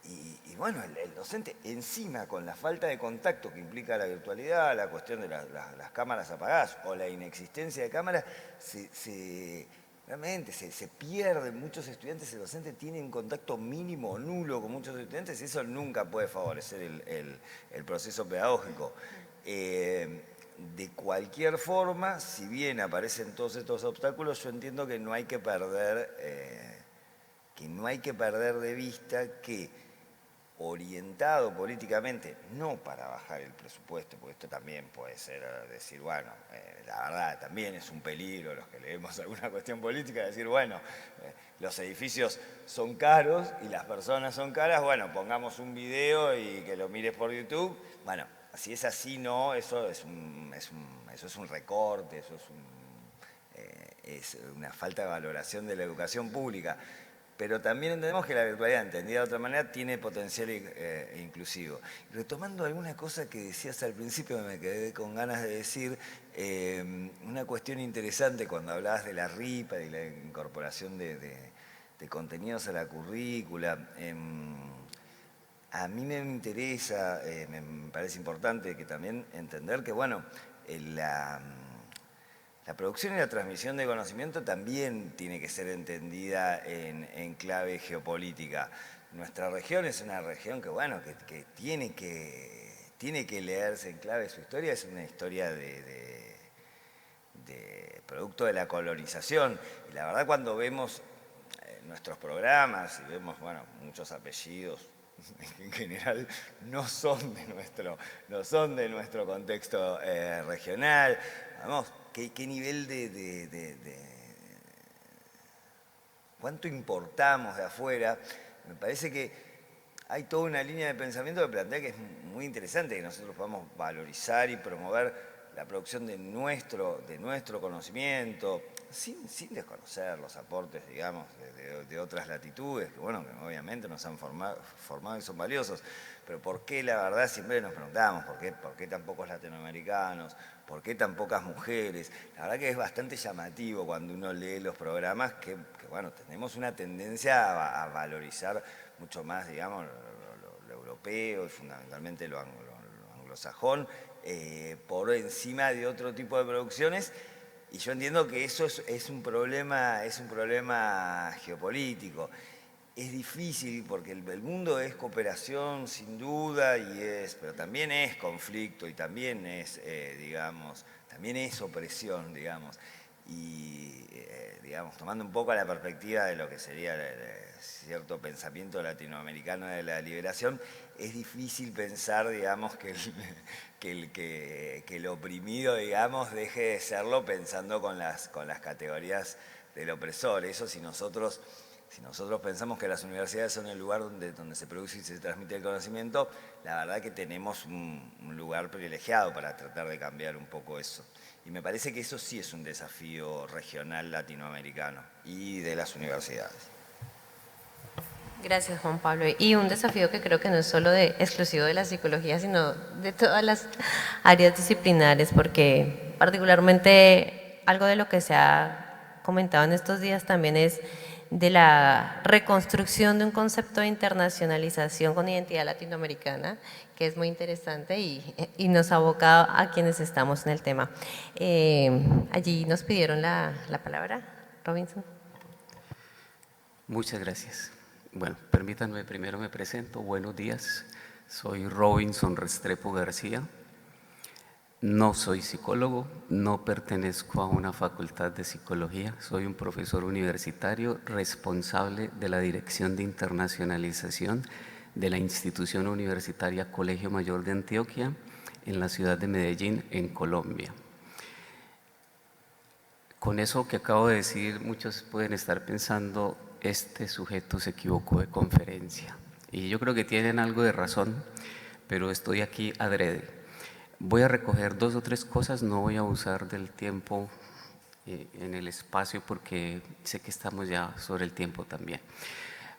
y bueno, el docente encima con la falta de contacto que implica la virtualidad, la cuestión de las cámaras apagadas o la inexistencia de cámaras, realmente se pierden muchos estudiantes, el docente tiene un contacto mínimo o nulo con muchos estudiantes y eso nunca puede favorecer el proceso pedagógico. De cualquier forma, si bien aparecen todos estos obstáculos, yo entiendo que no hay que perder de vista que orientado políticamente, no para bajar el presupuesto, porque esto también puede ser decir, bueno, la verdad también es un peligro los que leemos alguna cuestión política, decir, bueno, los edificios son caros y las personas son caras, bueno, pongamos un video y que lo mires por YouTube. Bueno, si es así, no, eso es un recorte, eso es una falta de valoración de la educación pública. Pero también entendemos que la virtualidad, entendida de otra manera, tiene potencial inclusivo. Retomando alguna cosa que decías al principio, me quedé con ganas de decir, una cuestión interesante cuando hablabas de la RIPA y la incorporación de contenidos a la currícula. A mí me interesa, me parece importante que también entender que, bueno, la producción y la transmisión de conocimiento también tiene que ser entendida en clave geopolítica. Nuestra región es una región que, bueno, que tiene que leerse en clave. Su historia es una historia de producto de la colonización. Y la verdad, cuando vemos nuestros programas y vemos, bueno, muchos apellidos, en general no son de nuestro contexto regional. Vamos, ¿qué nivel cuánto importamos de afuera? Me parece que hay toda una línea de pensamiento que plantea que es muy interesante que nosotros podamos valorizar y promover la producción de nuestro conocimiento, sin desconocer los aportes, digamos, de otras latitudes, que bueno, que obviamente nos han formado y son valiosos, pero ¿por qué la verdad siempre nos preguntamos? ¿Por qué tan pocos latinoamericanos? ¿Por qué tan pocas mujeres? La verdad que es bastante llamativo cuando uno lee los programas que bueno, tenemos una tendencia a valorizar mucho más, digamos, lo europeo y fundamentalmente lo anglosajón, por encima de otro tipo de producciones, y yo entiendo que eso es un problema geopolítico. Es difícil porque el mundo es cooperación sin duda, pero también es conflicto y también es, también es opresión, digamos. Y, tomando un poco la perspectiva de lo que sería cierto pensamiento latinoamericano de la liberación, es difícil pensar, digamos, que el oprimido, digamos, deje de serlo pensando con las categorías del opresor. Eso si nosotros pensamos que las universidades son el lugar donde se produce y se transmite el conocimiento, la verdad que tenemos un lugar privilegiado para tratar de cambiar un poco eso. Y me parece que eso sí es un desafío regional latinoamericano y de las universidades. Gracias, Juan Pablo. Y un desafío que creo que no es solo exclusivo de la psicología, sino de todas las áreas disciplinares, porque particularmente algo de lo que se ha comentado en estos días también es de la reconstrucción de un concepto de internacionalización con identidad latinoamericana, que es muy interesante y nos aboca a quienes estamos en el tema. Allí nos pidieron la palabra, Robinson. Muchas gracias. Bueno, permítanme, primero me presento. Buenos días, soy Robinson Restrepo García. No soy psicólogo, no pertenezco a una facultad de psicología, soy un profesor universitario responsable de la Dirección de Internacionalización de la institución universitaria Colegio Mayor de Antioquia en la ciudad de Medellín, en Colombia. Con eso que acabo de decir, muchos pueden estar pensando, este sujeto se equivocó de conferencia. Y yo creo que tienen algo de razón, pero estoy aquí adrede. Voy a recoger 2 o 3 cosas, no voy a abusar del tiempo en el espacio porque sé que estamos ya sobre el tiempo también.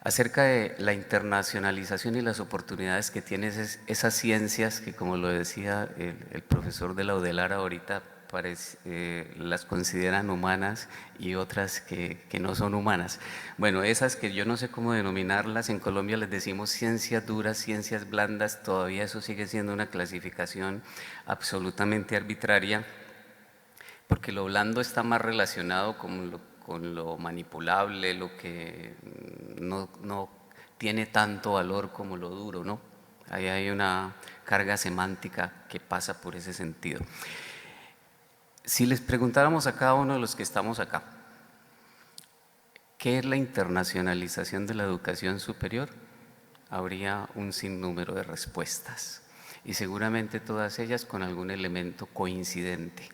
Acerca de la internacionalización y las oportunidades que tienen esas ciencias que, como lo decía el profesor de la UDELAR ahorita, las consideran humanas y otras que no son humanas. Bueno, esas que yo no sé cómo denominarlas, en Colombia les decimos ciencias duras, ciencias blandas, todavía eso sigue siendo una clasificación absolutamente arbitraria, porque lo blando está más relacionado con lo manipulable, lo que no tiene tanto valor como lo duro, ¿no? Ahí hay una carga semántica que pasa por ese sentido. Si les preguntáramos a cada uno de los que estamos acá, ¿qué es la internacionalización de la educación superior? Habría un sinnúmero de respuestas y seguramente todas ellas con algún elemento coincidente.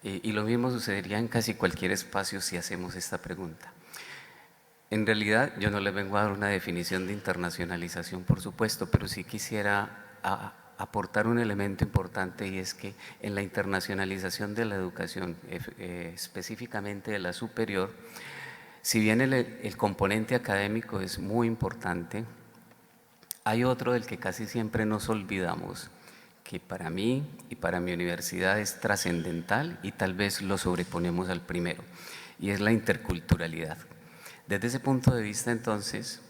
Y lo mismo sucedería en casi cualquier espacio si hacemos esta pregunta. En realidad yo no les vengo a dar una definición de internacionalización, por supuesto, pero sí quisiera aportar un elemento importante, y es que en la internacionalización de la educación, específicamente de la superior, si bien el componente académico es muy importante, hay otro del que casi siempre nos olvidamos, que para mí y para mi universidad es trascendental y tal vez lo sobreponemos al primero, y es la interculturalidad. Desde ese punto de vista, entonces,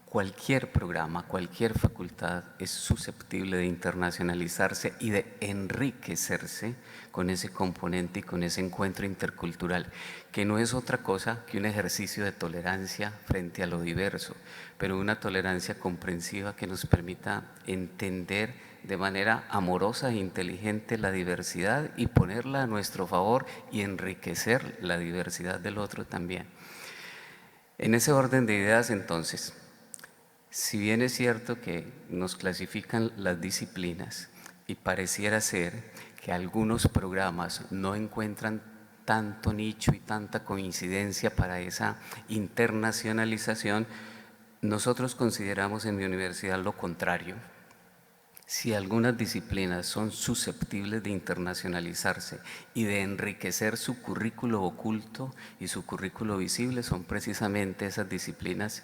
cualquier programa, cualquier facultad es susceptible de internacionalizarse y de enriquecerse con ese componente y con ese encuentro intercultural, que no es otra cosa que un ejercicio de tolerancia frente a lo diverso, pero una tolerancia comprensiva que nos permita entender de manera amorosa e inteligente la diversidad y ponerla a nuestro favor y enriquecer la diversidad del otro también. En ese orden de ideas, entonces, si bien es cierto que nos clasifican las disciplinas y pareciera ser que algunos programas no encuentran tanto nicho y tanta coincidencia para esa internacionalización, nosotros consideramos en mi universidad lo contrario. Si algunas disciplinas son susceptibles de internacionalizarse y de enriquecer su currículo oculto y su currículo visible, son precisamente esas disciplinas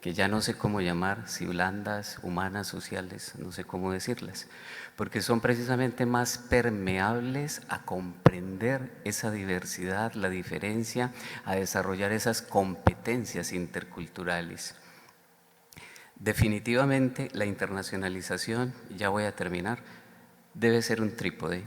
que ya no sé cómo llamar, si blandas, humanas, sociales, no sé cómo decirlas, porque son precisamente más permeables a comprender esa diversidad, la diferencia, a desarrollar esas competencias interculturales. Definitivamente la internacionalización, ya voy a terminar, debe ser un trípode.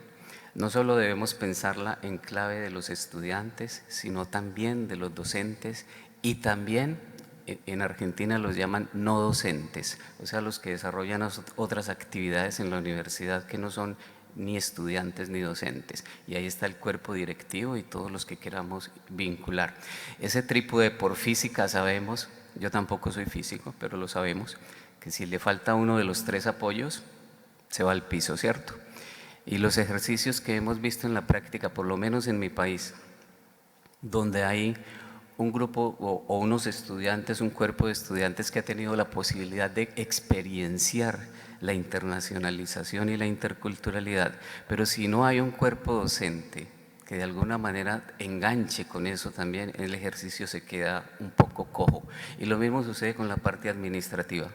No solo debemos pensarla en clave de los estudiantes, sino también de los docentes y también en Argentina los llaman no docentes, o sea, los que desarrollan otras actividades en la universidad que no son ni estudiantes ni docentes. Y ahí está el cuerpo directivo y todos los que queramos vincular. Ese trípode por física sabemos, yo tampoco soy físico, pero lo sabemos, que si le falta uno de los 3 apoyos, se va al piso, ¿cierto? Y los ejercicios que hemos visto en la práctica, por lo menos en mi país, donde hay un grupo o unos estudiantes, un cuerpo de estudiantes que ha tenido la posibilidad de experienciar la internacionalización y la interculturalidad, pero si no hay un cuerpo docente que de alguna manera enganche con eso también, el ejercicio se queda un poco cojo. Y lo mismo sucede con la parte administrativa.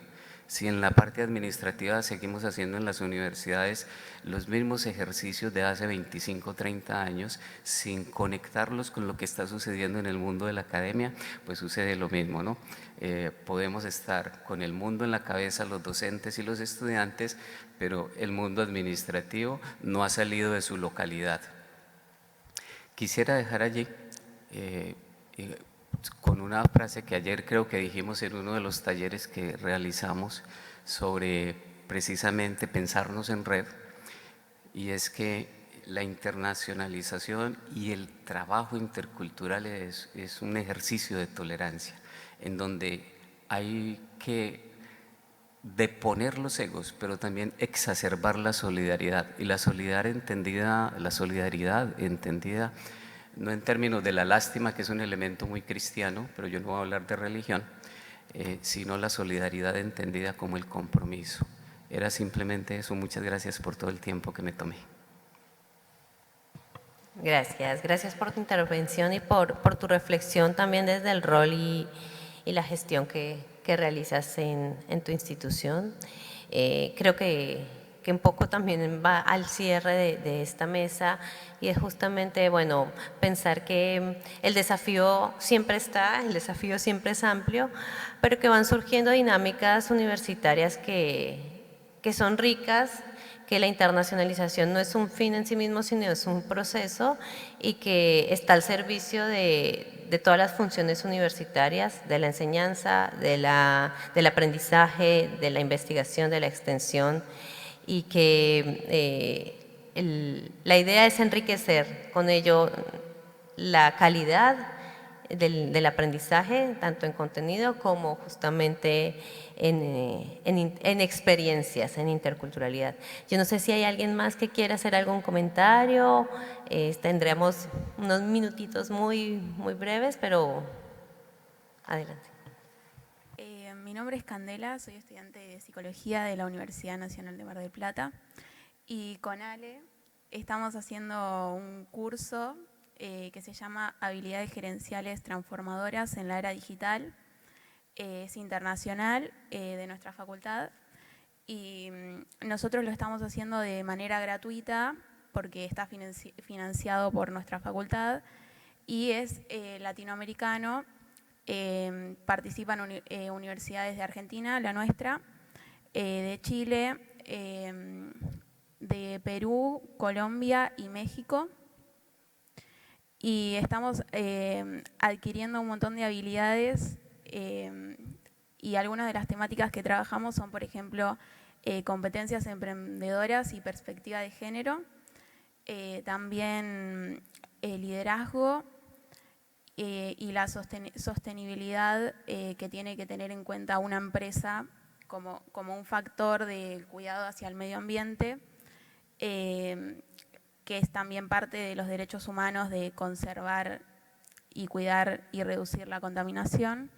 Si en la parte administrativa seguimos haciendo en las universidades los mismos ejercicios de hace 25, 30 años, sin conectarlos con lo que está sucediendo en el mundo de la academia, pues sucede lo mismo, ¿no? Podemos estar con el mundo en la cabeza, los docentes y los estudiantes, pero el mundo administrativo no ha salido de su localidad. Quisiera dejar allí con una frase que ayer creo que dijimos en uno de los talleres que realizamos sobre precisamente pensarnos en red, y es que la internacionalización y el trabajo intercultural es un ejercicio de tolerancia, en donde hay que deponer los egos, pero también exacerbar la solidaridad, y la solidaridad entendida no en términos de la lástima, que es un elemento muy cristiano, pero yo no voy a hablar de religión, sino la solidaridad entendida como el compromiso. Era simplemente eso. Muchas gracias por todo el tiempo que me tomé. Gracias por tu intervención y por tu reflexión también desde el rol y la gestión que realizas en tu institución. Creo que un poco también va al cierre de esta mesa, y es justamente, bueno, pensar que el desafío siempre está, el desafío siempre es amplio, pero que van surgiendo dinámicas universitarias que son ricas, que la internacionalización no es un fin en sí mismo, sino es un proceso, y que está al servicio de todas las funciones universitarias, de la enseñanza, del aprendizaje, de la investigación, de la extensión, y que la idea es enriquecer con ello la calidad del aprendizaje, tanto en contenido como justamente en experiencias, en interculturalidad. Yo no sé si hay alguien más que quiera hacer algún comentario. Tendremos unos minutitos muy breves, pero adelante. Mi nombre es Candela, soy estudiante de Psicología de la Universidad Nacional de Mar del Plata, y con Ale estamos haciendo un curso que se llama Habilidades Gerenciales Transformadoras en la Era Digital. Es internacional, de nuestra facultad, y nosotros lo estamos haciendo de manera gratuita porque está financiado por nuestra facultad y es latinoamericano. Participan universidades de Argentina, la nuestra, de Chile, de Perú, Colombia y México. Y estamos adquiriendo un montón de habilidades, y algunas de las temáticas que trabajamos son, por ejemplo, competencias emprendedoras y perspectiva de género, también liderazgo, y la sostenibilidad que tiene que tener en cuenta una empresa como un factor del cuidado hacia el medio ambiente, que es también parte de los derechos humanos de conservar y cuidar y reducir la contaminación.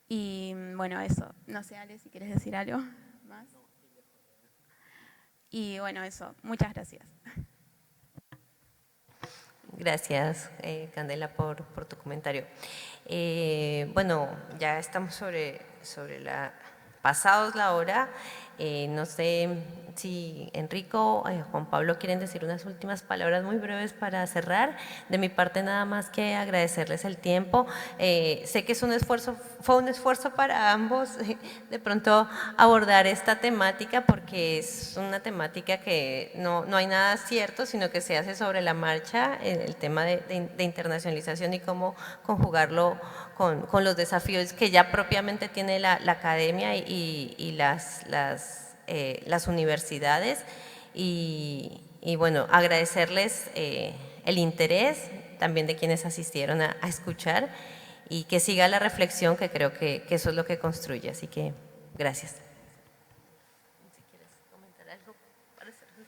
Y bueno, eso. No sé, Ale, si quieres decir algo más. Y bueno, eso. Muchas gracias. Gracias, Candela, por tu comentario. Bueno, ya estamos pasados la hora. No sé si Enrico, Juan Pablo quieren decir unas últimas palabras muy breves para cerrar. De mi parte nada más que agradecerles el tiempo. Sé que fue un esfuerzo para ambos de pronto abordar esta temática, porque es una temática que no hay nada cierto, sino que se hace sobre la marcha, el tema de internacionalización y cómo conjugarlo con los desafíos que ya propiamente tiene la academia y las universidades. Y bueno, agradecerles el interés también de quienes asistieron a escuchar, y que siga la reflexión, que creo que eso es lo que construye. Así que gracias. Si quieres comentar algo para cerrar.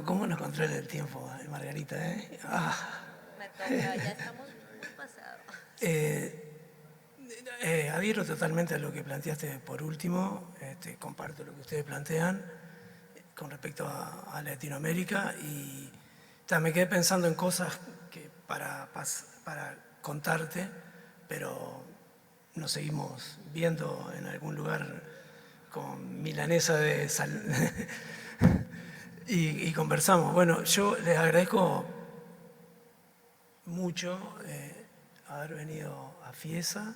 ¿Cómo nos controla el tiempo, Margarita? Me toca, ya estamos muy pasados. Adhiero totalmente a lo que planteaste por último, comparto lo que ustedes plantean. con respecto a Latinoamérica y me quedé pensando en cosas que para contarte, pero nos seguimos viendo en algún lugar con milanesa de sal y conversamos. Bueno, yo les agradezco mucho haber venido a Fiesa.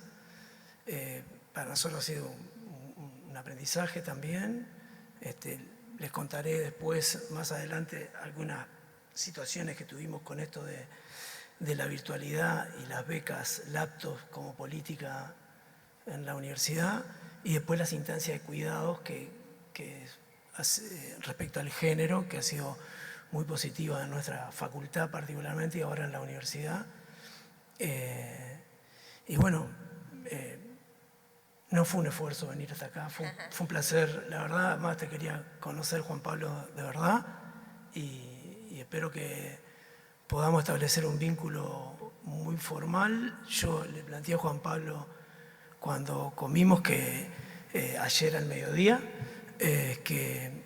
Para nosotros ha sido un aprendizaje también. Les contaré después, más adelante, algunas situaciones que tuvimos con esto de la virtualidad y las becas laptops como política en la universidad, y después las instancias de cuidados respecto al género, que ha sido muy positiva en nuestra facultad particularmente y ahora en la universidad. Y bueno, no fue un esfuerzo venir hasta acá, fue un placer, la verdad. Además te quería conocer, Juan Pablo, de verdad, y espero que podamos establecer un vínculo muy formal. Yo le planteé a Juan Pablo cuando comimos que ayer al mediodía, que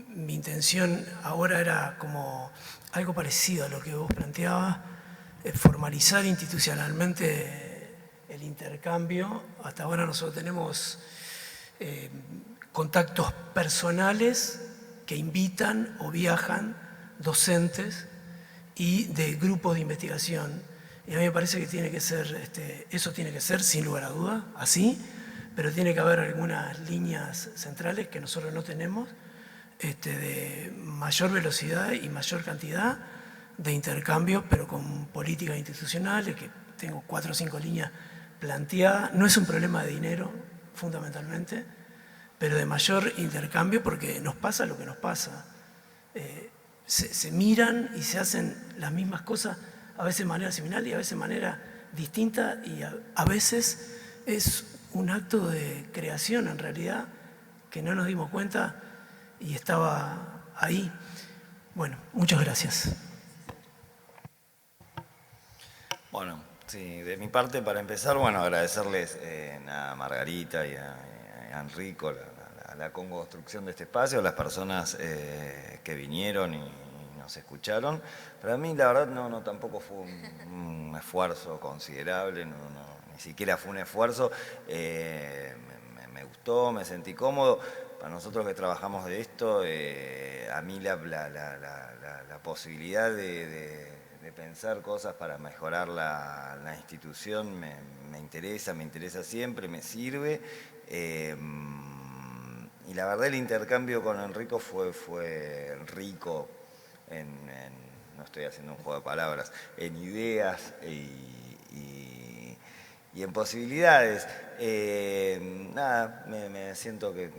mi intención ahora era como algo parecido a lo que vos planteabas, formalizar institucionalmente el intercambio. Hasta ahora nosotros tenemos contactos personales que invitan o viajan docentes y de grupos de investigación. Y a mí me parece que tiene que ser, eso tiene que ser, sin lugar a duda, así, pero tiene que haber algunas líneas centrales que nosotros no tenemos, de mayor velocidad y mayor cantidad de intercambio, pero con políticas institucionales, que tengo 4 o 5 líneas planteadas. No es un problema de dinero, fundamentalmente, pero de mayor intercambio, porque nos pasa lo que nos pasa. Se miran y se hacen las mismas cosas, a veces de manera similar y a veces de manera distinta, y a veces es un acto de creación en realidad que no nos dimos cuenta y estaba ahí. Bueno, muchas gracias. Bueno, sí, de mi parte, para empezar, bueno, agradecerles a Margarita y a Enrico la construcción de este espacio, a las personas que vinieron y nos escucharon. Para mí, la verdad, no tampoco fue un esfuerzo considerable, ni siquiera fue un esfuerzo. Me gustó, me sentí cómodo. Para nosotros que trabajamos de esto, a mí la posibilidad de pensar cosas para mejorar la institución me interesa siempre, me sirve. Y la verdad, el intercambio con Enrico fue rico no estoy haciendo un juego de palabras, en ideas y en posibilidades. Nada, me siento que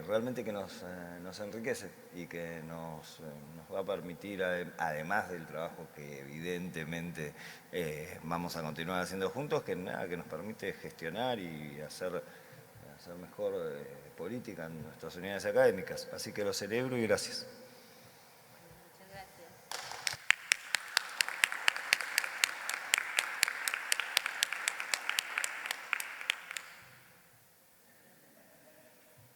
realmente que nos enriquece y que nos va a permitir, además del trabajo que evidentemente vamos a continuar haciendo juntos, que nos permite gestionar y hacer mejor política en nuestras unidades académicas. Así que lo celebro y gracias.